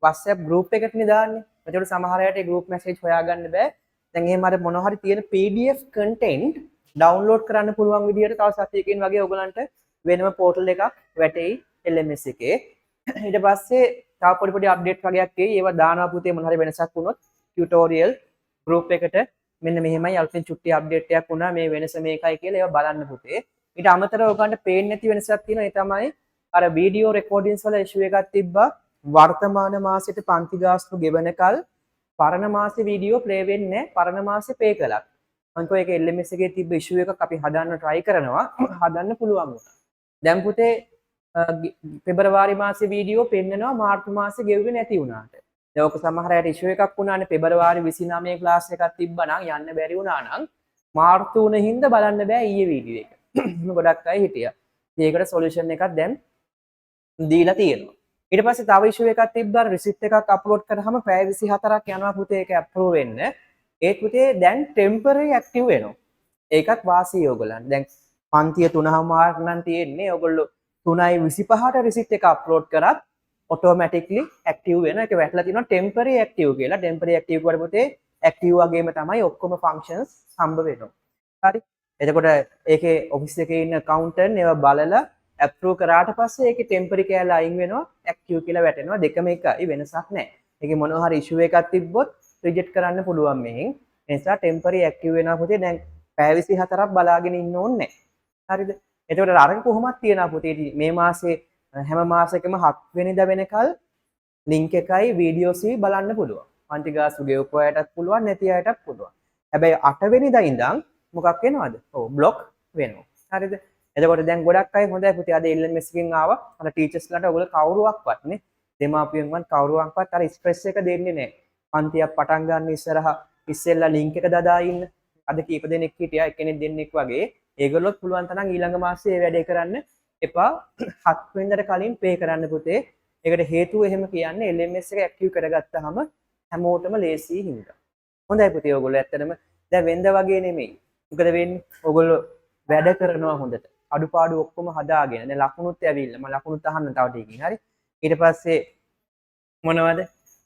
WhatsApp group එකටනේ දාන්නේ. ඒකට සමහර අයට ඒ group message හොයාගන්න බෑ. දැන් එහෙම අර මොනවා හරි තියෙන PDF content ඩවුන්ලෝඩ් කරන්න පුළුවන් විදිහට තව සතියකින් වගේ ඔයගලන්ට වෙනම පෝටල් එකක් වැටෙයි LMS එකේ. ඊට පස්සේ තව පොඩි පොඩි අප්ඩේට් වගේක් එයි. ඒවා දානවා පුතේ මොන හරි වෙනසක් වුණොත් ටියුටෝරියල් group එකට මෙන්න මෙහෙමයි අලුතින් චුට්ටි අප්ඩේට් එකක් වුණා මේ වෙනස මේකයි කියලා ඒවා බලන්න පුතේ. ඊට අමතරව ඔයගලන්ට පේන්නේ නැති වෙනසක් තියෙනවා. ඒ තමයි අර වීඩියෝ රෙකෝඩින්ග්ස් වල ඉෂුව එකක් තිබ්බා. වර්තමාන මාසෙට පන්ති ගාස්තු ගෙවනකල් පරණ මාසේ වීඩියෝ ප්ලේ වෙන්නේ නැහැ. පරණ මාසේ පේ කළා. මම කිව්වා ඒක LMS එකේ තිබ්බ ඉෂුව එකක් අපි හදන්න try කරනවා. හදන්න පුළුවන් වුණා. දැන් පුතේ පෙබරවාරි මාසේ වීඩියෝ පෙන්නනවා මාර්තු මාසේ ගෙවුවේ නැති වුණාට. දැන් ඔක සමහර අයට ඉෂුව එකක් වුණානේ පෙබරවාරි 29 ක්ලාස් එකක් තිබ්බා නම් යන්න බැරි වුණා නම් මාර්තු උන හින්දා බලන්න බෑ ඊයේ වීඩියෝ එක. ගොඩක් අය හිටියා. ඒකට සොලියුෂන් එකක් දැන් දීලා තියෙනවා. ඊට පස්සේ තව ඉෂුව එකක් තිබ්බා රිසිට් එකක් අප්ලෝඩ් කරාම පැය 24ක් යනවා පුතේ ඒක අප්‍රූව් වෙන්න. ඒත් පුතේ දැන් ටෙම්පරරි ඇක්ටිව් වෙනවා. ඒකත් වාසිය ඕගොල්ලන්. දැන් පන්තිය 3:00 නම් තියෙන්නේ. ඕගොල්ලෝ 3:25ට රිසිට් එක අප්ලෝඩ් කරත් ඔටෝමැටික්ලි ඇක්ටිව් වෙනවා. ඒක වැටලා තියෙනවා ටෙම්පරරි ඇක්ටිව් කියලා. ටෙම්පරරි ඇක්ටිව් කරලා පුතේ ඇක්ටිව් වගේම තමයි ඔක්කොම ෆන්ක්ෂන්ස් හම්බ වෙනවා. හරි. එතකොට ඒකේ ඔෆිස් එකේ ඉන්න accountant ඒවා බලලා approve කරාට පස්සේ ඒකේ ටෙම්පරරි කෑල්ල අයින් වෙනවා ඇක්ටිව් කියලා වැටෙනවා. දෙකම එකයි වෙනසක් නැහැ. ඒකේ මොනවා හරි ඉෂුව එකක් තිබ්බොත් රිජෙක්ට් කරන්න පුළුවන් මෙහෙන්. ඒ නිසා ටෙම්පරරි ඇක්ටිව් වෙනවා පුතේ. දැන් පැය 24ක් බලාගෙන ඉන්න ඕනේ නැහැ. හරිද? එතකොට අරක කොහොමද තියනවා පුතේ මේ මාසේ හැම මාසෙකම 7 වෙනිදා වෙනකල් ලින්ක් එකයි වීඩියෝස් බලන්න පුළුවන්. පන්තිගාස්තු ගෙවපු අයටත් පුළුවන් නැති අයටත් පුළුවන්. හැබැයි 8 වෙනිදා ඉඳන් මොකක් වෙනවද? ඔව් බ්ලොක් වෙනවා. හරිද? එතකොට දැන් ගොඩක් අය හොඳයි පුතේ අද LMS එකෙන් ආවා. අර ටීචර්ස්ලාට ඔයගොල්ලෝ කවුරුවක්වත් නේ දෙමාපියන්වත් කවුරුවක්වත් අර ස්ට්‍රෙස් එක දෙන්නේ නැහැ. පන්තියක් පටන් ගන්න ඉස්සෙල්ලා ලින්ක් එක දදා ඉන්න. අද කීප දෙනෙක් හිටියා එක්කෙනෙක් දෙන්නෙක් වගේ. ඒගොල්ලොත් පුළුවන් තරම් ඊළඟ මාසේ මේ වැඩේ කරන්න එපා. 7 වෙනිදාට කලින් පේ කරන්න පුතේ. ඒකට හේතුව එහෙම කියන්නේ LMS එක ඇක්ටිව් කරගත්තාම හැමෝටම ලේසියි හින්දා. හොඳයි පුතේ ඔයගොල්ලෝ ඇත්තටම දැන් වෙන්ද වගේ නෙමෙයි. මොකද වෙන්නේ? ඕගොල්ලෝ වැඩ කරනවා හොඳට. අඩුපාඩු ඔක්කොම හදාගෙන. දැන් ලකුණුත් ඇවිල්ලා. මම ලකුණුත් අහන්න තව ටිකකින්. හරි. ඊට පස්සේ මොනවද?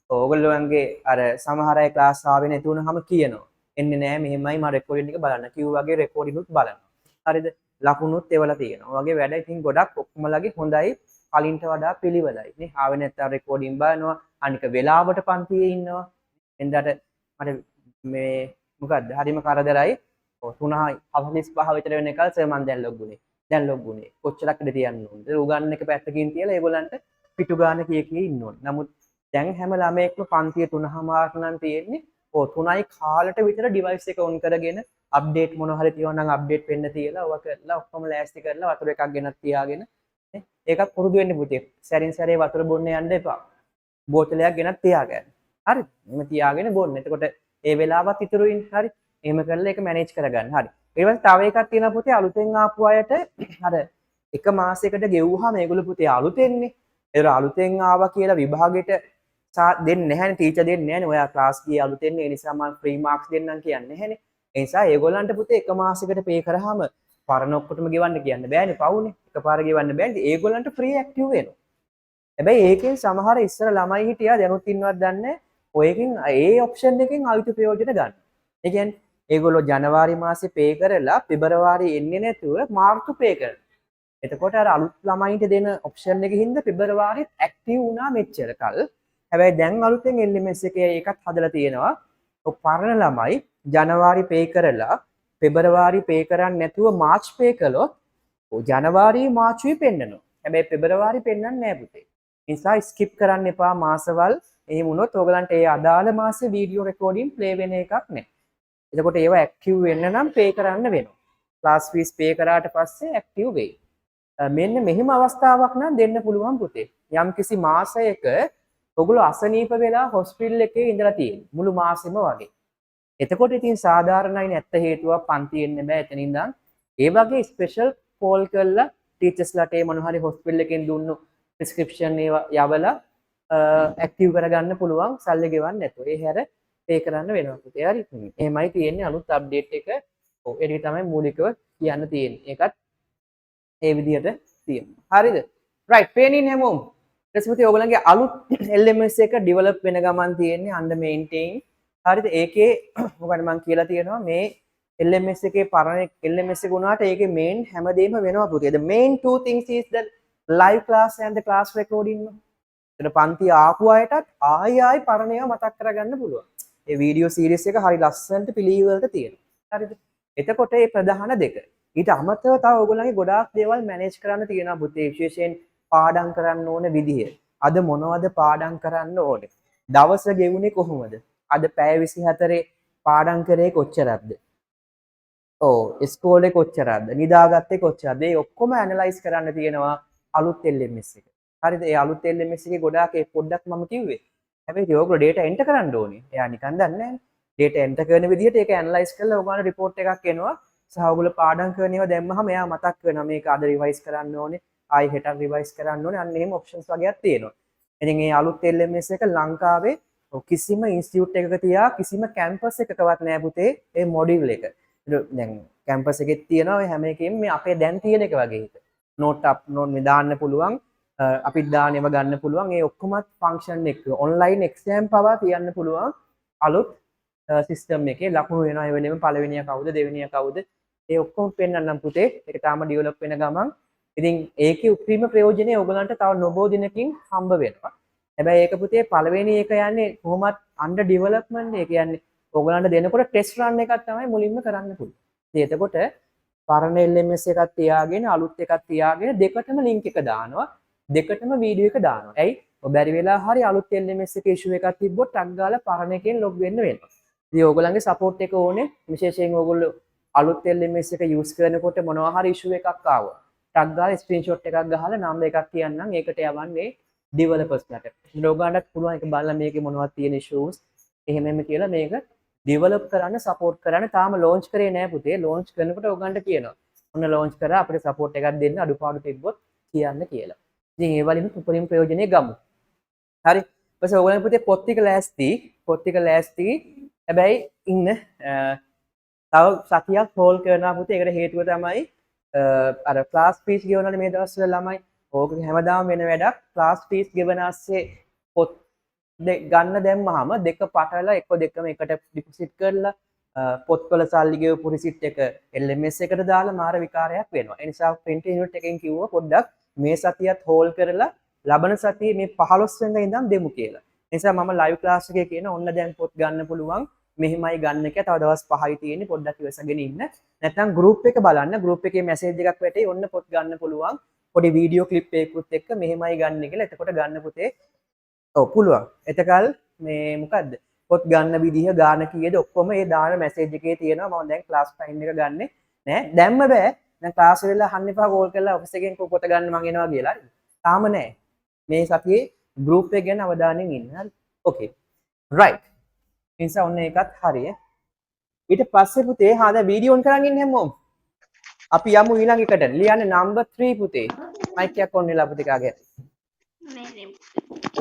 ඕගොල්ලෝන්ගේ අර සමහර අය ක්ලාස් ආවේ නැති වුණාම කියනවා. එන්නේ නැහැ මෙහෙමයි මම රෙකෝඩින් එක බලන්න. කිව්වා වගේ රෙකෝඩින් උත් බලනවා. හරිද? ලකුණුත් එවලා තියෙනවා. ඔයගේ වැඩ ඉතින් ගොඩක් ඔක්කොමලගේ හොඳයි. කලින්ට වඩා පිළිවෙලයි. නේ ආවේ නැත්නම් රෙකෝඩින් බලනවා. අනික වෙලාවට පන්තියේ ඉන්නවා. එන්දාට මට මේ මොකක්ද? හරිම කරදරයි. 3:45 විතර වෙන එකල් සර් මම දැන් ලොග් වුණේ. දැන් ලොග් වුණේ. කොච්චරක්ද තියන්න ඕනද? උගන්න එක පැත්තකින් තියලා ඒගොල්ලන්ට පිටු ගන්න කිය ඉන්න ඕනේ. නමුත් දැන් හැම ළමයෙක්ම පන්තිය 3:00 නම් තියෙන්නේ. ඔව් 3යි කාලට විතර ඩිවයිස් එක ඔන් කරගෙන අප්ඩේට් මොනවා හරි තියෙනවා නම් අප්ඩේට් වෙන්න තියලා ඔවා කරලා ඔක්කොම ලෑස්ති කරලා වතුර එකක් ගෙනත් තියාගෙන නේ ඒකත් පුරුදු වෙන්න පුතේ. සැරින් සැරේ වතුර බොන්න යන්න එපා. බෝතලයක් ගෙනත් තියාගන්න. හරිද? එහම තියාගෙන බොන්න. එතකොට ඒ වෙලාවත් ඉතුරුයින් හරි. එහෙම කරලා ඒක මැනේජ් කරගන්න. හරි. ඊට පස්සේ තව එකක් තියෙනවා පුතේ අලුතෙන් ආපු අයට අර එක මාසයකට ගෙවුවාම මේගොල්ලෝ පුතේ අලුතෙන්නේ. ඒතර අලුතෙන් ආවා කියලා විභාගෙට දෙන්නේ නැහැනේ ටීචර් දෙන්නේ නැහැනේ. ඔයා ක්ලාස් ගියේ අලුතෙන් ඒ නිසා මම ෆ්‍රී මාක්ස් දෙන්නම් කියන්නේ නැහැනේ. ඒ නිසා ඒගොල්ලන්ට පුතේ එක මාසයකට පේ කරාම පරණ ඔක්කොටම ගෙවන්න කියන්න බෑනේ පවුනේ. එකපාර ගෙවන්න බෑනේ. ඒගොල්ලන්ට ෆ්‍රී ඇක්ටිව් වෙනවා. හැබැයි ඒකෙන් සමහර ඉස්සර ළමයි හිටියා දැනුත් ඉන්නවත් දන්නේ ඔයකින් ඒ ඔප්ෂන් එකෙන් අලුත් ප්‍රයෝජන ගන්න. ඒ කියන්නේ ඒගොල්ලෝ ජනවාරි මාසේ පේ කරලා පෙබරවාරි එන්නේ නැතුව මාර්තු පේ කරනවා. එතකොට අර අලුත් ළමයින්ට දෙන ඔප්ෂන් එකේ හින්දා පෙබරවාරිත් ඇක්ටිව් වුණා මෙච්චර කල්. හැබැයි දැන් අලුතෙන් LMS එකේ එකක් හදලා තියෙනවා. ඔය පරණ ළමයි ජනවාරි පේ කරලා පෙබරවාරි පේ කරන්නේ නැතුව මාර්ච් පේ කළොත් ඔය ජනවාරි මාර්චුයි පෙන්නනවා. හැබැයි පෙබරවාරි පෙන්නන්නේ නැහැ පුතේ. ඒ නිසා ස්කිප් කරන්න එපා මාසවල්. එහෙම වුණොත් ඔයගලන්ට ඒ අදාළ මාසේ වීඩියෝ රෙකෝඩින් ප්ලේ වෙන එකක් නැහැ. එතකොට ඒව ඇක්ටිව් වෙන්න නම් පේ කරන්න වෙනවා. ක්ලාස් ෆීස් පේ කරාට පස්සේ ඇක්ටිව් වෙයි. මෙන්න මෙහෙම අවස්ථාවක් නම් දෙන්න පුළුවන් පුතේ. යම්කිසි මාසයක ඔගොල්ලෝ අසනීප වෙලා හොස්පිටල් එකේ ඉඳලා තියෙන මුළු මාසෙම වගේ. එතකොට ඉතින් සාධාරණයි නැත්ත හේතුවක් පන්ති එන්න බෑ එතනින් ඉඳන්. ඒ වගේ ස්පෙෂල් කෝල් කරලා ටීචර්ස්ලාට ඒ මොන හරි හොස්පිටල් එකෙන් දුන්නු ප්‍රිස්ක්‍රිප්ෂන් ඒවා යවලා ඇක්ටිව් කරගන්න පුළුවන් සල්ලි ගෙවන්න නැතුව. ඒ හැර පේ කරන්න වෙනවා පුතේ. හරි. එහෙමයි තියෙන්නේ අලුත් අප්ඩේට් එක. ඔව් ඒක තමයි මූලිකව කියන්න තියෙන්නේ. ඒකත් ඒ විදිහට තියෙනවා. හරිද? රයිට්. පේනින් හැමෝම. ඊට පස්සේ ඔයගොල්ලන්ගේ අලුත් LMS එක ඩෙවලොප් වෙන ගමන් තියෙන්නේ under maintain. හරිද? ඒකේ මොකද මම කියලා තියෙනවා මේ LMS එකේ පරණ LMS එක උනාට ඒකේ main හැමදේම වෙනවා පුතේ. The main two things is the live class and the class recording. එතන පන්ති ආපු අයටත් ආයි පරණ ඒවා මතක් කරගන්න පුළුවන්. ඒ වීඩියෝ සීරීස් එක හරි ලස්සනට පිළිවෙලට තියෙනවා. හරිද? එතකොට මේ ප්‍රධාන දෙක. ඊට අමතරව තව ඔයගොල්ලන්ගේ ගොඩාක් දේවල් මැනේජ් කරන්න තියෙනවා පුතේ. විශේෂයෙන් පාඩම් කරන්න ඕන විදිය. අද මොනවද පාඩම් කරන්න ඕනේ? දවස ගෙවුනේ කොහොමද? අද පැය 24 පාඩම් කරේ කොච්චරක්ද? ඔව් ඉස්කෝලේ කොච්චරක්ද? නිදාගත්තේ කොච්චරද? මේ ඔක්කොම ඇනලයිස් කරන්න තියෙනවා අලුත් LMS එක. හරිද? ඒ අලුත් LMS එකේ ගොඩාක් ඒ පොඩ්ඩක් මම කිව්වේ. හැබැයි ඔයගොල්ලෝ data enter කරන්න ඕනේ. එයා නිකන් දන්නේ නැහැ. data enter කරන විදිහට ඒක ඇනලයිස් කරලා ඔයගොල්ලෝ report එකක් එනවා. සහ ඔයගොල්ලෝ පාඩම් කරන ඒවා දැම්මහම එයා මතක් වෙනවා මේක අද රිවයිස් කරන්න ඕනේ. ආයි හෙටත් රිවයිස් කරන්න ඕනේ. අන්න එහෙම ඔප්ෂන්ස් වගේක් තියෙනවා. ඉතින් මේ අලුත් LMS එක ලංකාවේ කිසිම ඉන්ස්ටිටියුට් එකක තියා කිසිම කැම්පස් එකකවත් නෑ පුතේ මේ මොඩියුල් එක. දැන් කැම්පස් එකෙත් තියෙනවා හැම එකෙම මේ අපේ දැන් තියෙන එක වගේ එක. නෝට් අප් නෝට් මේ දාන්න පුළුවන්. අපිත් දාන්න ඒවා ගන්න පුළුවන්. ඒ ඔක්කොමත් ෆන්ක්ෂන් එක. ඔන්ලයින් එක්සෑම් පවා තියන්න පුළුවන්. අලුත් සිස්ටම් එකේ ලකුණු වෙනවා ඒ වෙලෙම පළවෙනියා කවුද දෙවෙනියා කවුද ඒ ඔක්කොම පෙන්වන්නම් පුතේ. ඒක තාම ඩෙවලොප් වෙන ගමන් ඉතින් ඒකේ උපරිම ප්‍රයෝජනේ ඔයගලන්ට තව නොබෝ දිනකින් හම්බ වෙනවා. හැබැයි ඒක පුතේ පළවෙනි එක යන්නේ කොහොමත් under development එක කියන්නේ ඔයගලන්ට දෙනකොට ටෙස්ට් රන් එකක් තමයි මුලින්ම කරන්න පුළුවන්. ඉතින් එතකොට පරණ LMS එකක් තියාගෙන අලුත් එකක් තියාගෙන දෙකටම link එක දානවා. දෙකටම වීඩියෝ එක දානවා. ඇයි? ඔය බැරි වෙලා හරි අලුත් LMS එකේ issue එකක් තිබ්බොත් ටක් ගාලා පරණ එකෙන් log වෙන්න වෙනවා. ඉතින් ඔයගලන්ගේ support එක ඕනේ. විශේෂයෙන් ඔයගොල්ලෝ අලුත් LMS එක use කරනකොට මොනවා හරි issue එකක් ආවොත් ටක් ගාලා ස්ක්‍රීන්ෂොට් එකක් ගහලා නම්බර් එකක් කියන්නම් ඒකට යවන්නේ ඩෙවලොපර්ස්ලාට. ලෝගාන්ටත් පුළුවන් ඒක බලලා මේකේ මොනවද තියෙන issues එහෙම එහෙම කියලා මේක ඩෙවලොප් කරන්න සපෝට් කරන්න. තාම ලොන්ච් කරේ නෑ පුතේ. ලොන්ච් කරනකොට ඔයගන්ට කියනවා. ඔන්න ලොන්ච් කරා අපිට සපෝට් එකක් දෙන්න අඩුපාඩු තිබ්බොත් කියන්න කියලා. ඉතින් ඒ වලින් උපරිම ප්‍රයෝජනෙ ගමු. හරි. ඊපස්සේ ඔයගොල්ලෝ පුතේ පොත් ටික ලෑස්ති. පොත් ටික ලෑස්ති. හැබැයි ඉන්න තව සතියක් හෝල් කරනවා පුතේ. ඒකට හේතුව තමයි අර ක්ලාස් ෆීස් ගෙවනවනේ මේ දවස්වල ළමයි. ඕක හැමදාම වෙන වැඩක්. ක්ලාස් ෆීස් ගෙවන ASCII පොත් ගන්න දැම්මහම දෙක පටලලා එක දෙකම එකට ඩිපොසිට් කරලා පොත්වල සල්ලි ගෙවපු රිසිට් එක LMS එකට දාලා මාර විකාරයක් වෙනවා. ඒ නිසා print unit එකෙන් කිව්වා පොඩ්ඩක් මේ සතියත් හෝල් කරලා ලබන සතියේ මේ 15 වෙනිදා ඉඳන් දෙමු කියලා. ඒ නිසා මම ලයිව් ක්ලාස් එකේ කියන ඔන්න දැන් පොත් ගන්න පුළුවන්. මෙහෙමයි ගන්න එක. තව දවස් 5යි තියෙන්නේ. පොඩ්ඩක් ඉවසගෙන ඉන්න. නැත්නම් group එක බලන්න. group එකේ message එකක් වැටේ. ඔන්න පොත් ගන්න පුළුවන්. පොඩි වීඩියෝ ක්ලිප් එකකුත් එක්ක මෙහෙමයි ගන්න කියලා. එතකොට ගන්න පුතේ. ඔව් පුළුවන්. එතකල් මේ මොකද්ද? පොත් ගන්න විදිහ ගාන කීයද ඔක්කොම ඒ දාන මැසේජ් එකේ තියෙනවා. මම දැන් ක්ලාස් ටයිම් එක ගන්නෙ නෑ. දැම්ම බෑ. දැන් ක්ලාස් වල අහන්න එපා කෝල් කරලා ඔෆිස් එකෙන් පොත ගන්න මං එනවා කියලා. හරිද? තාම නෑ. මේ සතියේ group එක ගැන අවධානයෙන් ඉන්න. හරි. ඕකේ. right. ඒ නිසා ඔන්න ඒකත් හරිය. ඊට පස්සේ පුතේ දැන් වීඩියෝ ඔන් කරන් ඉන්න හැමෝම. අපි යමු ඊළඟ එකට. ලියන්න number 3 පුතේ. මයික් එකක් ඔන් වෙලා පුතේ කාගේ.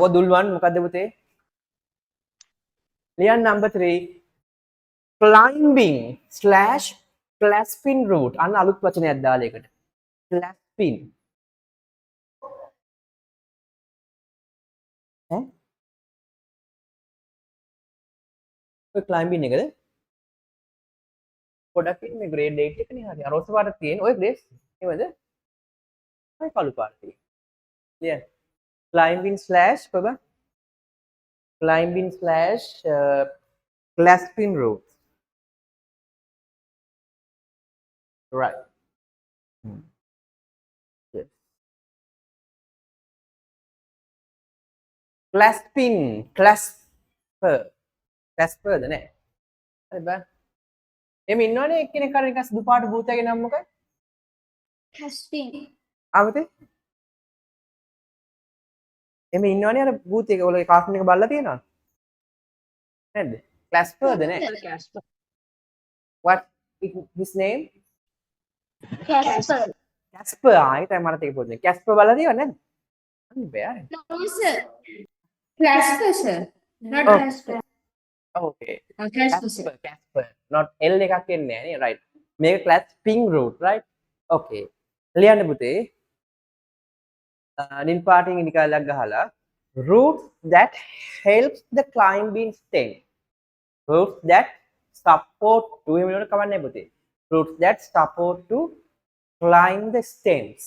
ඔය දුල්වන් මොකද්ද පුතේ? ලියන්න number 3 climbing/clasping route අන්න අලුත් වචනයක් දාලා එකට. clasping ඈ ඔය climbing එකද? පොඩක් ඉන්නේ මේ grade 8 එකනේ හරි. අර ඔස්ස පාට තියෙන ඔය grades නේද? ඔය කළු පාට තියෙන. ලියන්න. climbing/clasping route. Right. Yes. clasper ද නෑ. හරි බා. එමෙ ඉන්නවනේ එක්කෙනෙක් අර නිකන් සුදු පාට භූතයාගේ නම මොකක්ද? Caspin. ආවතේ? එමෙ ඉන්නවනේ අර භූතයක ඔයගේ කාටුන් එක බලලා තියෙනවද? නැද්ද? clasper ද නෑ. What is his name? Casper. Casper. ආයෙත් මට ඒක පොඩ්ඩක්. Casper බලලා තියෙනවද නැද්ද? අන්න බෑ. No, sir. Casper, sir. Not Oh. Casper. Okay. Casper, sir. Casper. Not L එකක් එන්නේ නෑනේ. right. මේක clasping route, right? Okay. ලියන්න පුතේ. නිල් පාටින් ඉනිකාලයක් ගහලා routes that helps the climbing stem. Routes that support to එහෙම වෙනකොට කවන්නේ පුතේ. Routes that support to climb the stems.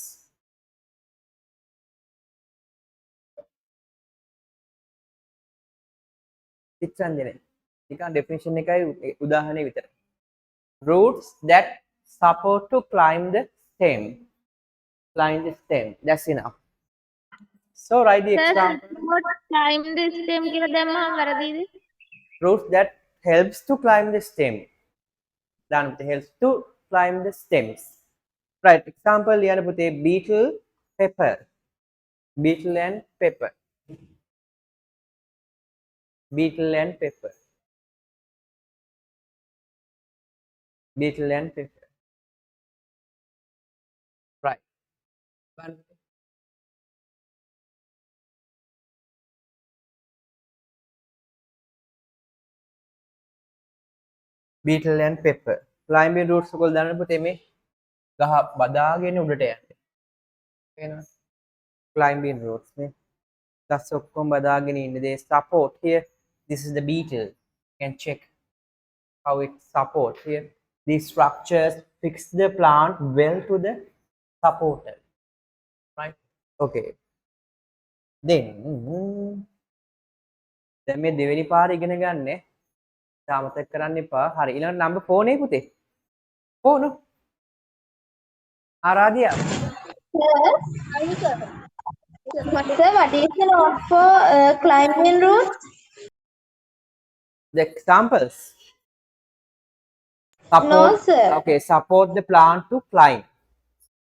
ඉච්ඡන්දනේ. නිකන් definition එකයි උදාහරණය විතර. Routes that support to climb the stem. Climb the stem. That's enough. So write the example. climb the stem කියලා දැම්මම වැරදිද? Routes that helps to climb the stem. Then helps to climb the stems. Right. Example ලියන්න පුතේ beetle pepper. Beetle and pepper. Beetle and pepper. Beetle and pepper. Right. Beetle and pepper. Climbing routes ඔයගොල්ලෝ දන්නවද පුතේ මේ ගහ බදාගෙන උඩට යන්නේ. පේනවද? Climbing routes නේ. ගස් ඔක්කොම බදාගෙන ඉන්නේ. They support here. This is the beetle. You can check how it supports here. These structures fix the plant well to the supporter. Right? Okay. Then මේ දෙවෙනි පාර ඉගෙන ගන්න. තාමතක කරන්න එපා. හරි. ඊළඟ number 4 නේ පුතේ. 4 නෝ. ආරාධ්‍ය. Sir, what is the note for climbing route? The examples. Support, No, sir. Okay, support the plant to climb.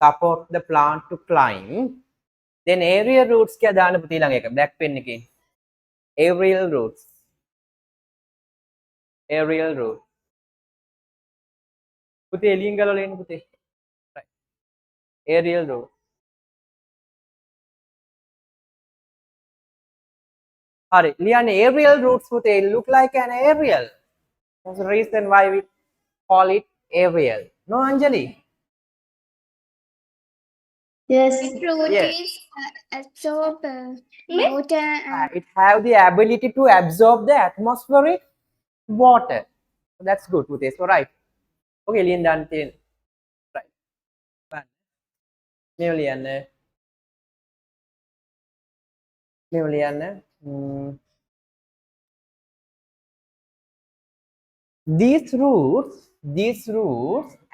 Support the plant to climb. Then aerial roots क्या दान पुती लगे का black pen के. Aerial roots. Aerial root. पुती alien गलो लेन पुती. Right. Aerial root. Hurry. Lian aerial roots पुती look like an aerial. That's the reason why we call it aerial. No, Anjali? Yes. Fruit Yes. is absorb water and It have the ability to absorb the atmospheric water. So that's good with this. So right. Okay, Lian Dan Tin. Right. Fine. Lian. Lian. These roots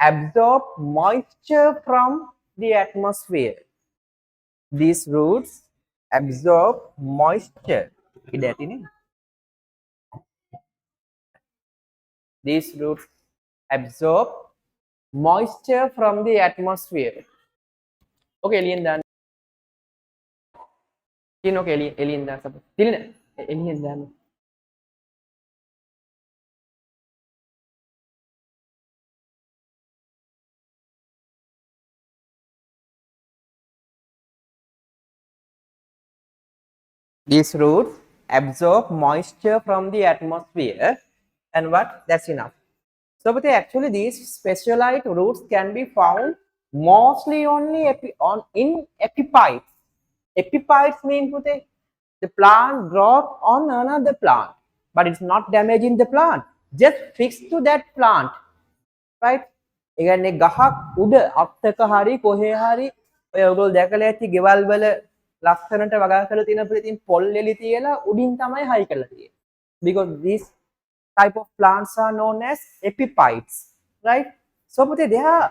absorb moisture from the atmosphere. These roots absorb moisture. These roots absorb moisture from the atmosphere. Okay, alien dan. Okay, alien dan. Alien dan. These roots absorb moisture from the atmosphere, and what? That's enough. So, but actually, these specialized roots can be found mostly only in epiphytes. Epiphytes mean the plant grows on another plant, but it's not damaging the plant. Just fixed to that plant, right? ඒ කියන්නේ ගහක් උඩ අත්තක හරි කොහේ හරි ඔය ඔයගොල්ලෝ දැකලා ඇති ගෙවල් වල ලස්සනට වගා කරලා තියෙන ප්‍රතින් පොල් එලි තියලා උඩින් තමයි හයි කරලා තියෙන්නේ. Because these type of plants are known as epiphytes, right? So pute they are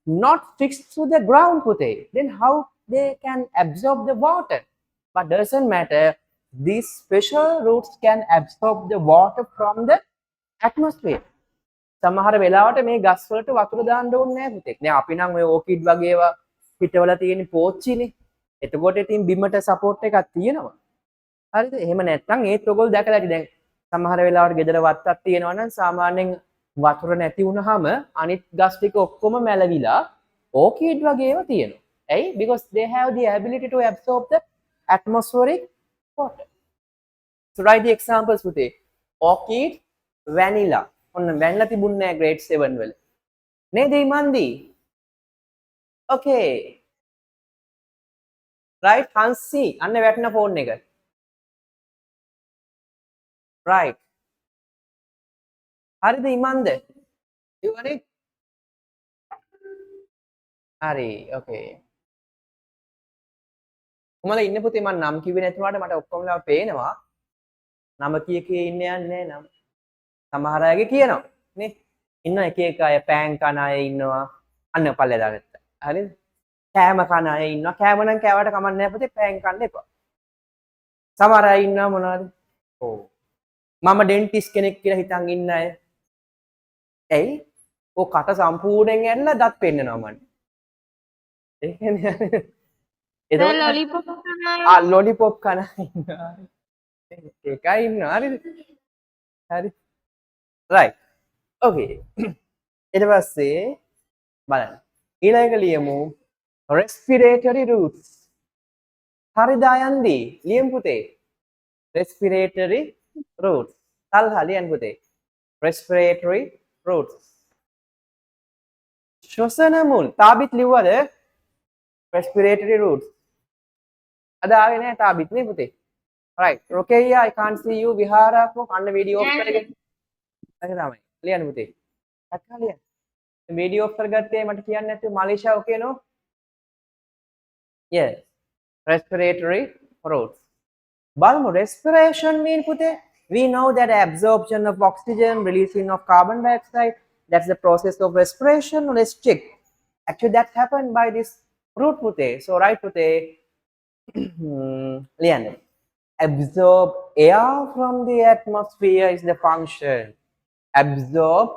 not fixed to the ground pute. Then how they can absorb the water? But doesn't matter. These special roots can absorb the water from the atmosphere. සමහර වෙලාවට මේ ගස් වලට වතුර දාන්න ඕනේ නැහැ පුතේ. දැන් අපි නම් ඔය ඕකිඩ් වගේ ඒවා පිටවල තියෙන පෝච්චිනේ. එතකොට ඉතින් බිමට සපෝට් එකක් තියෙනවා. හරිද? එහෙම නැත්නම් ඒත් ඔයගොල්ලෝ දැකලා ඇති දැන් සමහර වෙලාවට ගෙදර වත්තක් තියෙනවා නම් සාමාන්‍යයෙන් වතුර නැති වුනහම අනිත් ගස් ටික ඔක්කොම මැලවිලා ඕකිඩ් වගේ ඒවා තියෙනවා. ඇයි? Because they have the ability to absorb the atmospheric water. So write the examples පුතේ. Orchid, vanilla. ඔන්න වැන්නලා තිබුණේ නැහැ grade 7 වල. නේද ඉමන්දි? Okay. Right, Hansi. අන්න වැටෙන ෆෝන් එක. Right. හරිද ඉමන්ද? ඉවනේ? හරි. Okay. කොහමද ඉන්නේ පුතේ මම නම් කිව්වේ නැතුණාට මට ඔක්කොම ලා පේනවා. නම කිය ඉන්නේ නැහැ නම. සමහර අයගේ කියනවා නේ. ඉන්න එක එක අය පෑන් කන අය ඉන්නවා. අන්න පල්ලේ දාගත්තා. හරිද? කෑම කන අය ඉන්නවා. කෑම නම් කෑවට කමක් නැහැ පුතේ පෑන් කන්න එපා. සමහර අය ඉන්නවා මොනවද? ඔව්. මම ඩෙන්ටිස් කෙනෙක් කියලා හිතන් ඉන්න අය. ඇයි? ඔය කට සම්පූර්ණයෙන් ඇරලා දත් පෙන්නනවා මට. ඒ කියන්නේ එතකොට lollipop කනවා. ලොලිපොප් කන ඉන්නවා. ඒකයි ඉන්නවා හරිද? හරි. right. okay. ඊට පස්සේ බලන්න. ඊළඟ ලියමු respiratory roots. හරිද අයන්දි? ලියමු පුතේ. respiratory roots. තල්හා ලියන්න පුතේ. respiratory roots. ශ්වසන මුල්. තාබිත් ලිව්වද? respiratory roots. අද ආවේ නැහැ තාබිත් නේ පුතේ. right. Rokeya, I can't see you. Vihara ko අන්න video off කරගෙන. ඒක තමයි. ලියන්න පුතේ. අක්කා ලියන්න. video off කරගත්තේ මට කියන්න නැතුව මලේෂා okay no? Yes. Respiratory roots. බලමු respiration mean පුතේ. We know that absorption of oxygen, releasing of carbon dioxide, that's the process of respiration. Let's check. Actually, that happened by this root pute. So, right pute, Leander, absorb air from the atmosphere is the function. Absorb,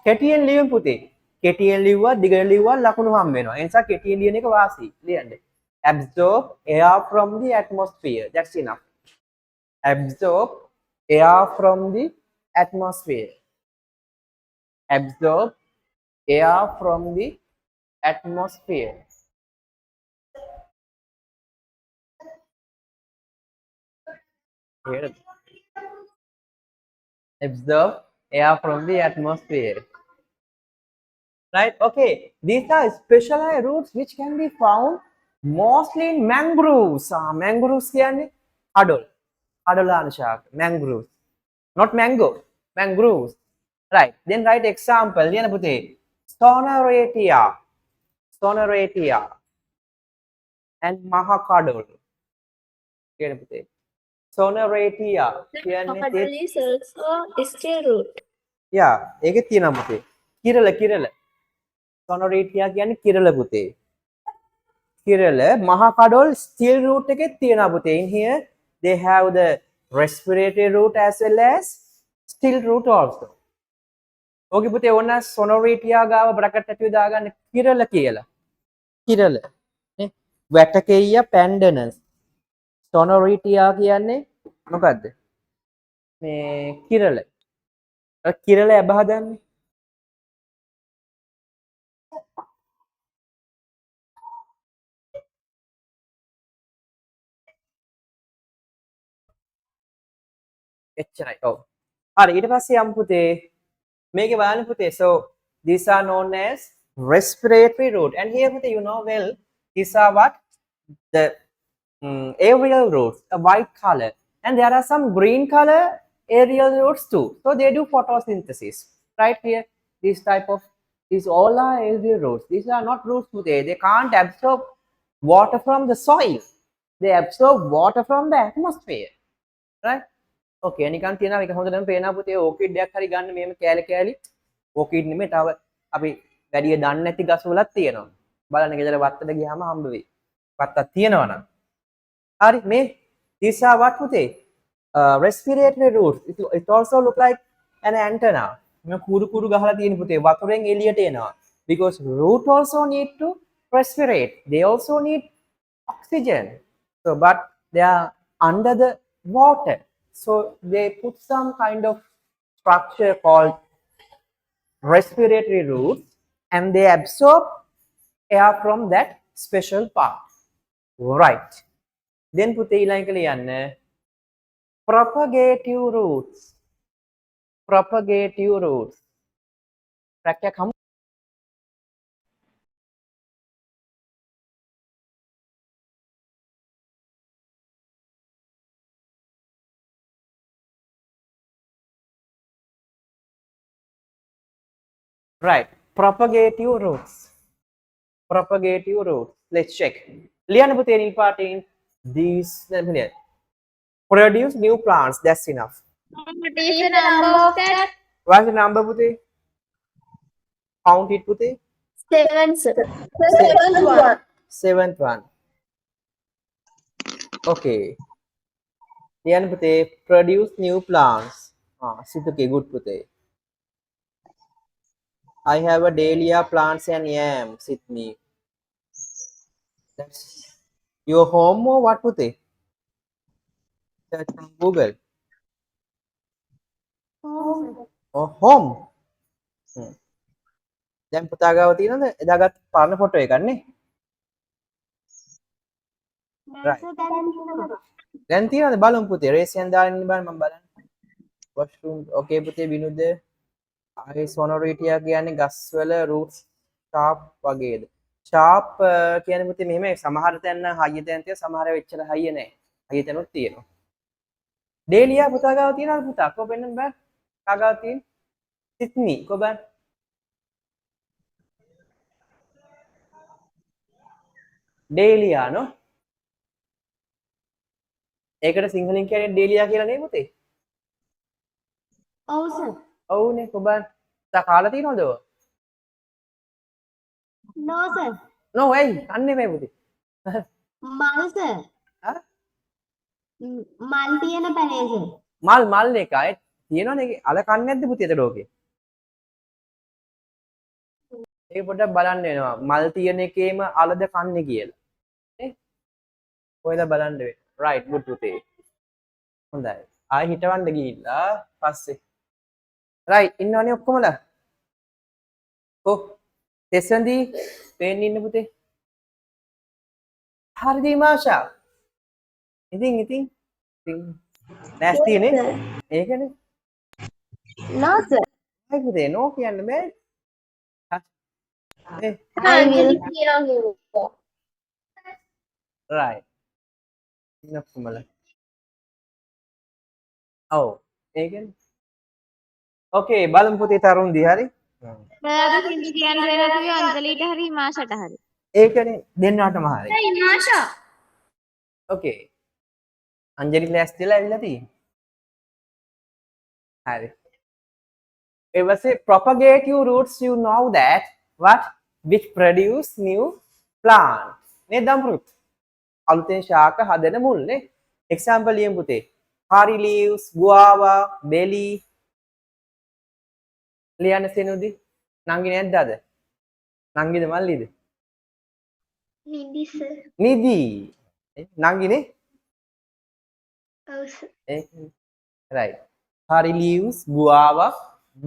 කෙටියෙන් ලියමු පුතේ. කෙටියෙන් ලිව්වා, දිගට ලිව්වා ලකුණු හම් වෙනවා. ඒ නිසා කෙටියෙන් ලියන එක වාසි. ලියන්න. Absorb air from the atmosphere. That's enough. Absorb air from the atmosphere. Absorb air from the atmosphere. Here. Absorb Air from the atmosphere. Right? Okay. These are specialized roots which can be found mostly in mangroves. Mangroves කියන්නේ අඩොල්. අඩොලාන ශාක. Mangroves. Not mango. Mangroves. Right. Then write example. ලියන්න පුතේ. Sonoratia. Sonoratia. And Mahakadol. ලියන්න පුතේ. Sonoratia. කියන්නේ Mahakadol is also steel root. Yeah. ඒකේ තියෙනවා පුතේ. කිරල. Sonoratia කියන්නේ කිරල පුතේ. Kerala, Mahakadol steel root එකේ තියෙනවා පුතේ. In here they have the respiratory root as well as steel root also. ඕකේ පුතේ ඕන sonoratia ගාව bracket එකේ දාගන්න Kerala කියලා. Kerala. නේ වැටකෙయ్య pandanus. Sonoratia කියන්නේ මොකද්ද? මේ Kerala. Kerala ඇබ හදන්නේ. එච්චරයි. ඔව්. හරි ඊට පස්සේ යමු පුතේ මේකේ බලන්න පුතේ. So these are known as respiratory root. And here පුතේ you know well these are what the aerial roots, a white color, and there are some green color aerial roots too. So they do photosynthesis. Right here, these all are aerial roots. These are not roots today. They can't absorb water from the soil. They absorb water from the atmosphere. Right? Okay, නිකන් තියෙනවා මේක හොඳටම පේනවා පුතේ ඕකිඩ් එකක් හරි ගන්න මේම කෑලි ඕකිඩ් නෙමෙයි තව අපි වැඩි දන්නේ නැති ගස් වලක් තියෙනවා. බලන්න ගෙදර වත්තට ගියාම හම්බ වෙයි. වත්තක් තියෙනවා නම්. හරි මේ these are what පුතේ respiratory roots. It also look like an antenna. මේ කුරු ගහලා තියෙන පුතේ වතුරෙන් එළියට එනවා. Because root also need to respirate. They also need oxygen. So but they are under the water. So they put some kind of structure called respiratory roots and they absorb air from that special part. Right. Then පුතේ ඊළඟට ලියන්න propagative roots. Propagative roots. Prakya kamu. Right. Propagative roots. Propagative roots. Let's check. ලියන්න පුතේ නිල් පාටින් these produce new plants. That's enough. What is the number of that? What's the number පුතේ? Count it පුතේ. 7, sir. Seventh one. Seventh one. Okay. ලියන්න පුතේ produce new plants. සිතුකේ good පුතේ. I have a dahlia plants and yam. Sydney. That's your home or what පුතේ? Search from Google. Oh, home. දැන් පුතා ගාව තියෙනවද එදාගත් පරණ ෆොටෝ එකක් නේ? Right. දැන් තියෙනවද බලමු පුතේ රේසියෙන් දාන්න ඉන්න බලන්න මම බලන්න. Washroom. Okay පුතේ විනුද ආයේ sonoratia කියන්නේ ගස්වල roots sharp වගේද? Sharp කියන්නේ පුතේ මෙහෙම සමහර තැන් හයිය තැන් තියෙන සමහර වෙච්චර හයිය නැහැ. හයිය තැනුත් තියෙනවා. Dahlia පුතා ගාව තියෙනවද පුතා? කො පෙන්නන්න බෑ. කා ගාව තියෙන? Sydney කො බෑ. Dahlia no? ඒකට සිංහලෙන් කියන්නේ Dahlia කියලා නේ පුතේ. Oh, sir. ඔව්නේ කොබන්. තා කාලා තියෙනවද ඔය? No, sir. නෝ ඇයි? අන්නේ මේ පුතේ. Mal, sir. හා? Mal තියෙන පැනේ, sir. මල් එකයි තියෙනවනේ ඒකේ අල කන්නේ නැද්ද පුතේ එතකොට ඕකේ? ඒක පොඩ්ඩක් බලන්න වෙනවා. මල් තියෙන එකේම අලද කන්නේ කියලා. නේ? කොහෙද බලන්න වෙන්නේ? right good පුතේ. හොඳයි. ආයි හිටවන්න ගිහිල්ලා පස්සේ. right ඉන්නවනේ ඔක්කොමලා. කො තෙසන්දි පේන්න ඉන්න පුතේ. හරිද මාෂා? ඉතින් නැස්තිනේ. ඒකනේ. No, sir. right පුතේ no කියන්න බෑ. නේ I will. right නක්මල ඔව් ඒ කියන්නේ okay බලමු පුතේ තරුන්දි හරි අපි සින්දු කියන්න වෙලා කිව්වේ අන්තලීට හරි හිමාෂට හරි. ඒකනේ දෙන්නාටම හරි හිමාෂා. okay අංජලි ලෑස්තිලා ඇවිල්ලා තියෙන්නේ හරි it was a propagative roots you know that what which produce new plant නේද අමෘත් අලුතෙන් ශාක හදන මුල් නේ example ලියමු පුතේ curry leaves guava belly ලියන්න සෙනුදි නංගි නැද්ද අද නංගිද මල්ලිද නිදි sir. නිදි නංගිනේ ඔව් sir. right curry leaves guava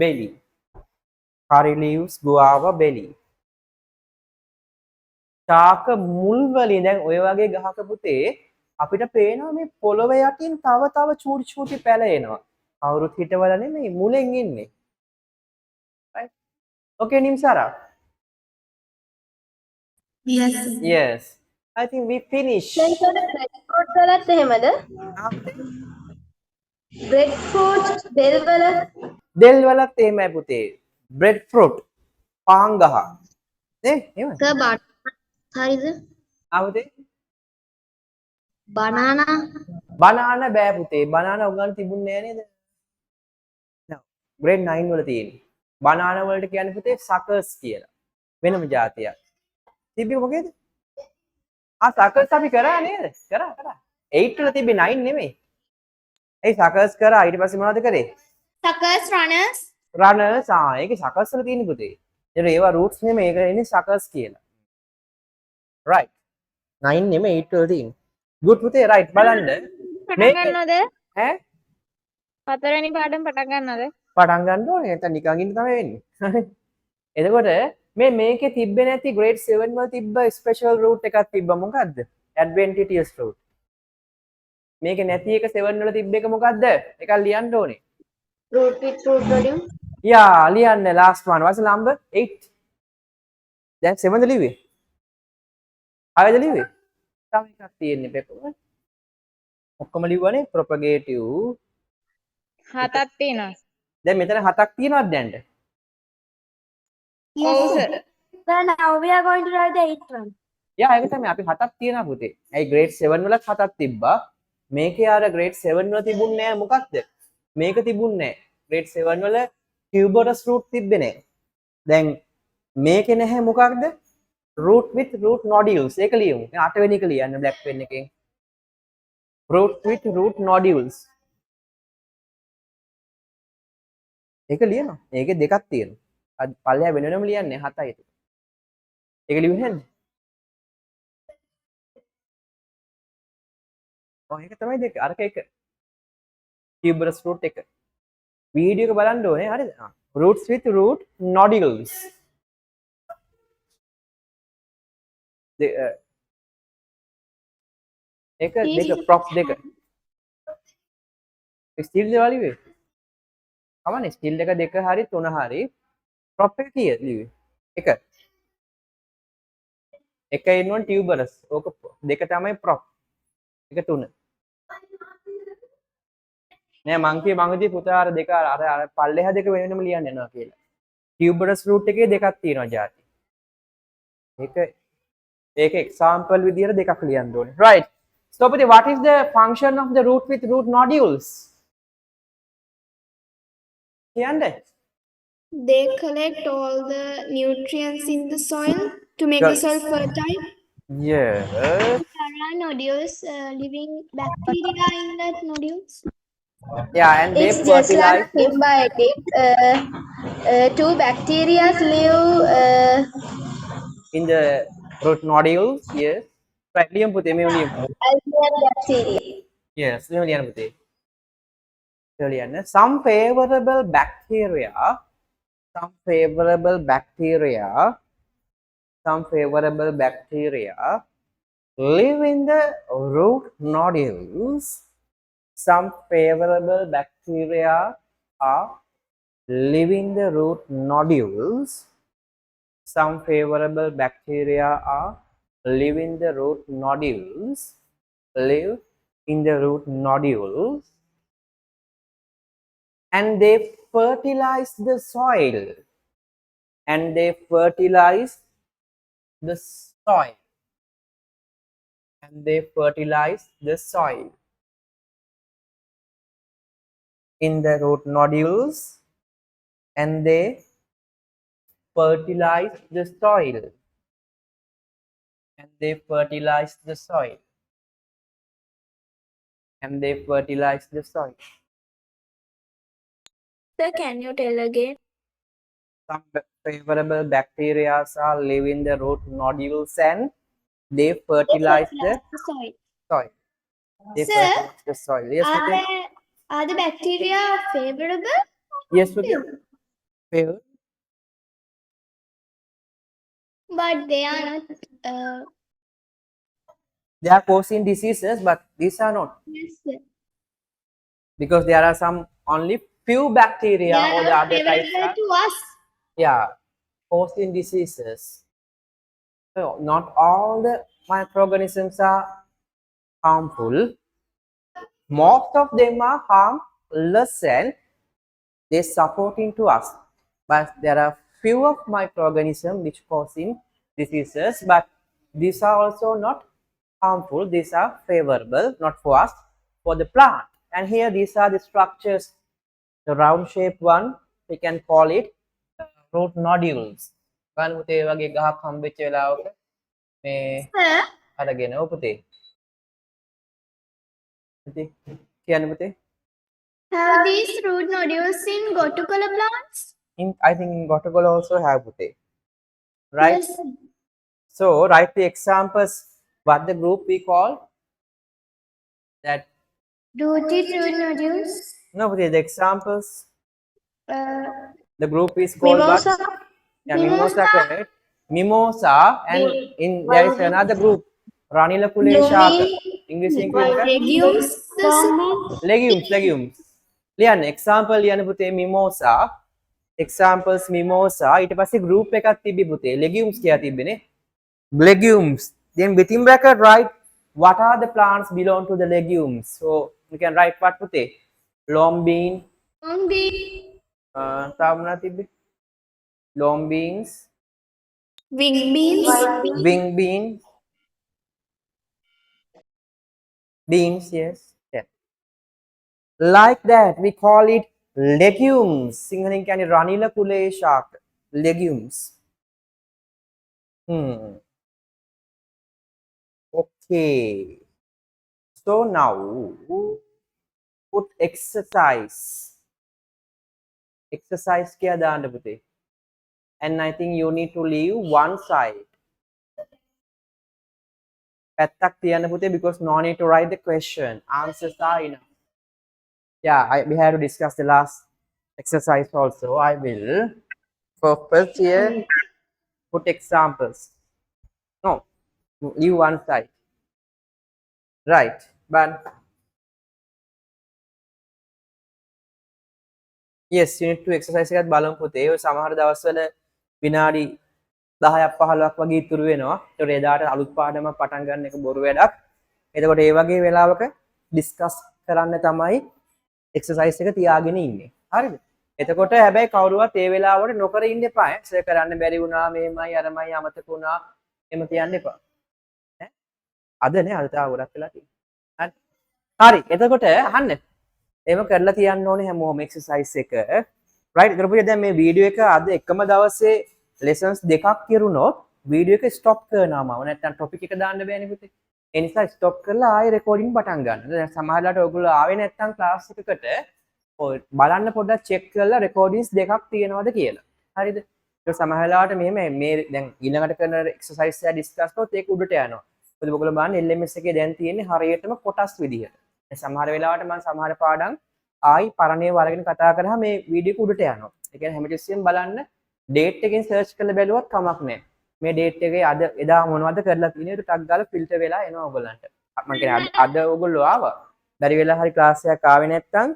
belly curry leaves guava belly ශාක මුල් වලින් දැන් ඔය වගේ ගහක පුතේ අපිට පේනවා මේ පොළොව යටින් තව චූටි චූටි පැල එනවා. කවුරුත් හිටවල නෙමෙයි මුලෙන් එන්නේ. right okay Nimsara Yes. yes I think we finish දැන් breadfruit වලත් එහෙමද? breadfruit බෙල් වල දෙල් වලත් එහෙමයි පුතේ bread fruit පාන් ගහ නේ එහෙමයි කබඩ් හරිද? ආවද banana බනාන බෑ පුතේ බනාන උගන් තිබුණේ නෑ නේද නෑ grade 9 වල තියෙන්නේ බනාන වලට කියන්නේ පුතේ සකර්ස් කියලා වෙනම જાතියක් තිබ්බේ මොකේද සකර්ස් අපි කරා නේද කරා 8 වල තිබ්බේ 9 නෙමෙයි ඒ සකර්ස් කරා ඊට පස්සේ මොනවද කරේ සකර්ස් රනර්ස් රනර්ස් ඒකේ සකර්ස් වල තියෙන්නේ පුතේ ඒවා රූට්ස් නෙමෙයි ඒක එන්නේ සකර්ස් කියලා right 9 නෙමෙයි 8 වල තියෙන්නේ good පුතේ right බලන්න පටන් ගන්නවද? ඈ හතරවෙනි පාඩම පටන් ගන්නවද? පටන් ගන්න ඕනේ නැත්නම් නිකන් ඉන්න තමයි වෙන්නේ එතකොට මේකේ තිබ්බේ නැති grade 7 වල තිබ්බ special root එකක් තිබ්බ මොකද්ද adventitious root මේකේ නැති එක 7 වල තිබ්බ එක මොකද්ද එකක් ලියන්න ඕනේ root with root volume යා ලියන්න last one was number 8 දැන් 7 ද ලිව්වේ ආයෙද ලිව්වේ තව එකක් තියෙන්නේ පෙප්පම ඔක්කොම ලිව්වනේ propagative හතක් තියෙනවා. දැන් මෙතන 7ක් තියෙනවද දැන්ට ඔව් sir. Sir, now we are going to write the eighth one. යා ඒක තමයි අපි 7ක් තියෙනවා පුතේ ඇයි grade 7 වලත් 7ක් තිබ්බා මේකේ අර grade 7 වල තිබුණේ නැහැ මොකක්ද මේක තිබුණේ නැහැ grade 7 වල tuberous root තිබ්බේ නැහැ දැන් මේකේ නැහැ මොකක්ද root with root nodules ඒක ලියමු දැන් 8 වෙනි එක ලියන්න black pen එකෙන් root with root nodules ඒක ලියනවා මේකේ දෙකක් තියෙනවා අද පල්ලෙහා වෙන වෙනම ලියන්නේ 7යි ඒක ලියුවේ නැද්ද ඔව් ඒක තමයි දෙක අරක එක tuberous root එක වීඩියෝ එක බලන්න ඕනේ හරිද roots with root nodules එක දෙක props දෙක ස්ටිල් දේවල් ලිව්වේ කවන්නේ ස්ටිල් එක දෙක හරි තුන හරි prop එක කීයද ලිව්වේ එක ඉන්නවන් tuberous ඕක දෙක තමයි prop එක තුන නෑ මං කියේ මංගදී පුතා අර දෙක අර පල්ලෙහා දෙක වෙනම ලියන්න යනවා කියලා tuberous root එකේ දෙකක් තියෙනවා ಜಾති ඒක example විදියට දෙකක් ලියන්න ඕනේ right so පුතේ what is the function of the root with root nodules කියන්නේ They collect all the nutrients in the soil to make the soil fertile. yes There are nodules, living bacteria in that nodules. yeah and they It's just like fertilize the symbiotic. Two bacteria live in the root nodules yes right ලියමු පුතේ මේව ලියමු algae bacteria. yes මේව ලියන්න පුතේ මේව ලියන්න some favorable bacteria some favorable bacteria live in the root nodules some favorable bacteria are live in the root nodules. Some favorable bacteria are live in the root nodules, live in the root nodules, and they fertilize the soil, and they fertilize the soil, and they fertilize the soil in the root nodules, and they fertilize the soil, and they fertilize the soil, and they fertilize the soil. Sir, can you tell again? Some favorable bacteria are live in the root nodules and they They fertilize the fertilize the soil. soil. They Sir, fertilize the soil. Yes, okay. are the bacteria favorable? Yes, okay. Favor. But they are not. They are causing diseases, but these are not Yes, sir. because there are some only few They bacteria are or the not other types favorable are to us. yeah causing diseases. So not all the microorganisms are harmful. Most of them are harmless and they supporting to us. But there are few of microorganisms which causing diseases, but these are also not harmful. These are favorable, not for us, for the plant. And here these are the structures. The round shaped one, we can call it root nodules. ගන්න පුතේ ඒ වගේ ගහක් හම්බෙච්ච වෙලාවක මේ Sir, අරගෙන ඔව් පුතේ. පුතේ කියන්න පුතේ. have these root nodules in gotukola plants? I think in Gotagola also have putte. Right? Yes. So write the examples. What the group we call that? Rooted root nodules. No, putte, the examples. Uh, The group is called what? Mimosa. Yeah, mimosa, correct. Mimosa, and in there is another group. Ranila shaka. English legumes. Legumes, legumes. Lian, example lian putte mimosa. Examples mimosa. ඊට පස්සේ group එකක් තිබ්බි පුතේ. Legumes කියලා තිබ්බනේ. Legumes. Then within bracket write what are the plants belong to the legumes. So you can write what putte. Long bean. Long bean. තව මොනවද තිබ්බේ? Long beans. Wing beans. Wing bean. Beans, yes. Yeah. Like that, we call it legumes. Sinhalin කියන්නේ රනිල කුලේ ශාක. Legumes. Okay. So now put exercise. Exercise kiya දාන්න පුතේ. And I think you need to leave one side. පැත්තක් තියන්න පුතේ because no need to write the question. Answers are enough. Yeah, we have to discuss the last exercise also. I will for first year put examples. No, leave one side. Right, but yes, you need to exercise එකත් බලමු පුතේ. ඔය සමහර දවස්වල විනාඩි 10ක් 15ක් වගේ ඉතුරු වෙනවා. ඒතකොට එදාට අලුත් පාඩමක් පටන් ගන්න එක බොරු වැඩක්. එතකොට ඒ වගේ වෙලාවක ඩිස්කස් කරන්න තමයි එක්සර්සයිස් එක තියාගෙන ඉන්නේ. හරිද? එතකොට හැබැයි කවුරුවත් ඒ වෙලාවට නොකර ඉන්න එපා. සර් කරන්න බැරි වුණා මේමයි අරමයි අමතක වුණා එහෙම කියන්න එපා. ඈ අද නේ අද තාම ගොඩක් වෙලා තියෙන්නේ. හරි. එතකොට අහන්න. එහෙම කරලා තියන්න ඕනේ හැමෝම එක්සර්සයිස් එක. රයිට්. ඊට පස්සේ දැන් මේ වීඩියෝ එක අද එකම දවසේ lessons දෙකක් කරුණොත් වීඩියෝ එක ස්ටොප් කරනවා මම. නැත්නම් ටොපික් එක දාන්න බෑනේ පුතේ. ඒ නිසා ස්ටොප් කරලා ආයෙ රෙකෝඩින් පටන් ගන්න. දැන් සමහරවිට ඔයගොල්ලෝ ආවේ නැත්නම් ක්ලාස් එකකට ඔය බලන්න පොඩ්ඩක් චෙක් කරලා රෙකෝඩින්ස් දෙකක් තියෙනවද කියලා. හරිද? ඒක සමහරවිට මෙහෙම මේ දැන් ඊළඟට කරන එක්සර්සයිස් එක ඩිස්කස් කරොත් ඒක උඩට යනවා. මොකද ඔයගොල්ලෝ බලන්න LMS එකේ දැන් තියෙන්නේ හරියටම කොටස් විදිහට. සමහර වෙලාවට මම සමහර පාඩම් ආයි පරණේ වරගෙන කතා කරාම මේ වීඩියෝ එක උඩට යනවා. ඒ කියන්නේ හැමතිස්සෙම බලන්න ඩේට් එකෙන් සර්ච් කරලා බැලුවත් කමක් නැහැ. මේ ඩේට් එකේ අද එදා මොනවද කරලා තියෙන්නේ ඒක ටක් ගාලා ෆිල්ටර් වෙලා එනවා ඔයගොල්ලන්ට. මම කියන්නේ අද ඔයගොල්ලෝ ආවා. බැරි වෙලා හරි ක්ලාස් එකක් ආවේ නැත්නම්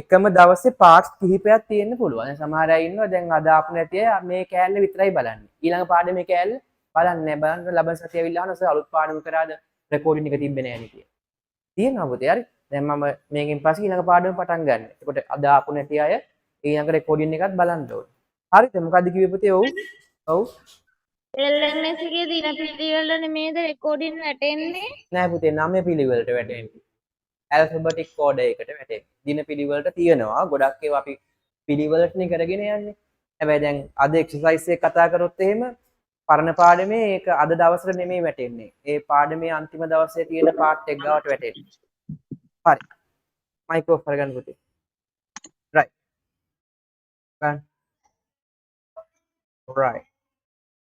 එකම දවසේ පාර්ට්ස් කිහිපයක් තියෙන්න පුළුවන්. සමහර අය ඉන්නවා දැන් අද ආපු නැති අය මේ කෑල්ල විතරයි බලන්නේ. ඊළඟ පාඩමේ කෑල්ල බලන්නේ නැහැ. බලන්න ලබන සතිය ඇවිල්ලා අහනවා සර් අලුත් පාඩම කරාද රෙකෝඩින් එක තිබ්බේ නැහැ නේ කියලා. තියෙනවා පුතේ හරි. දැන් මම මේකෙන් පස්සේ ඊළඟ පාඩම පටන් ගන්න. එතකොට අද ආපු නැති අය ඊළඟ රෙකෝඩින් එකත් බලන්න ඕනේ. හරිද? මොකද්ද කිව්වේ පුතේ? ඔව්. ඔව්. LMS එකේ දින පිළිවෙල නෙමේද රෙකෝඩින් වැටෙන්නේ? නෑ පුතේ 9 පිළිවෙලට වැටෙන්නේ. ඇල්ෆබටික් කෝඩ් එකකට වැටෙන්නේ. දින පිළිවෙලට තියෙනවා. ගොඩක් ඒවා අපි පිළිවෙලටනේ කරගෙන යන්නේ. හැබැයි දැන් අද එක්සර්සයිස් එක කතා කරොත් එහෙම පරණ පාඩමේ ඒක අද දවසට නෙමෙයි වැටෙන්නේ. ඒ පාඩමේ අන්තිම දවසේ තියෙන පාර්ට් එක ගාවට වැටෙන්නේ. හරි. මයික් ඔෆ් කරගන්න පුතේ. right. right.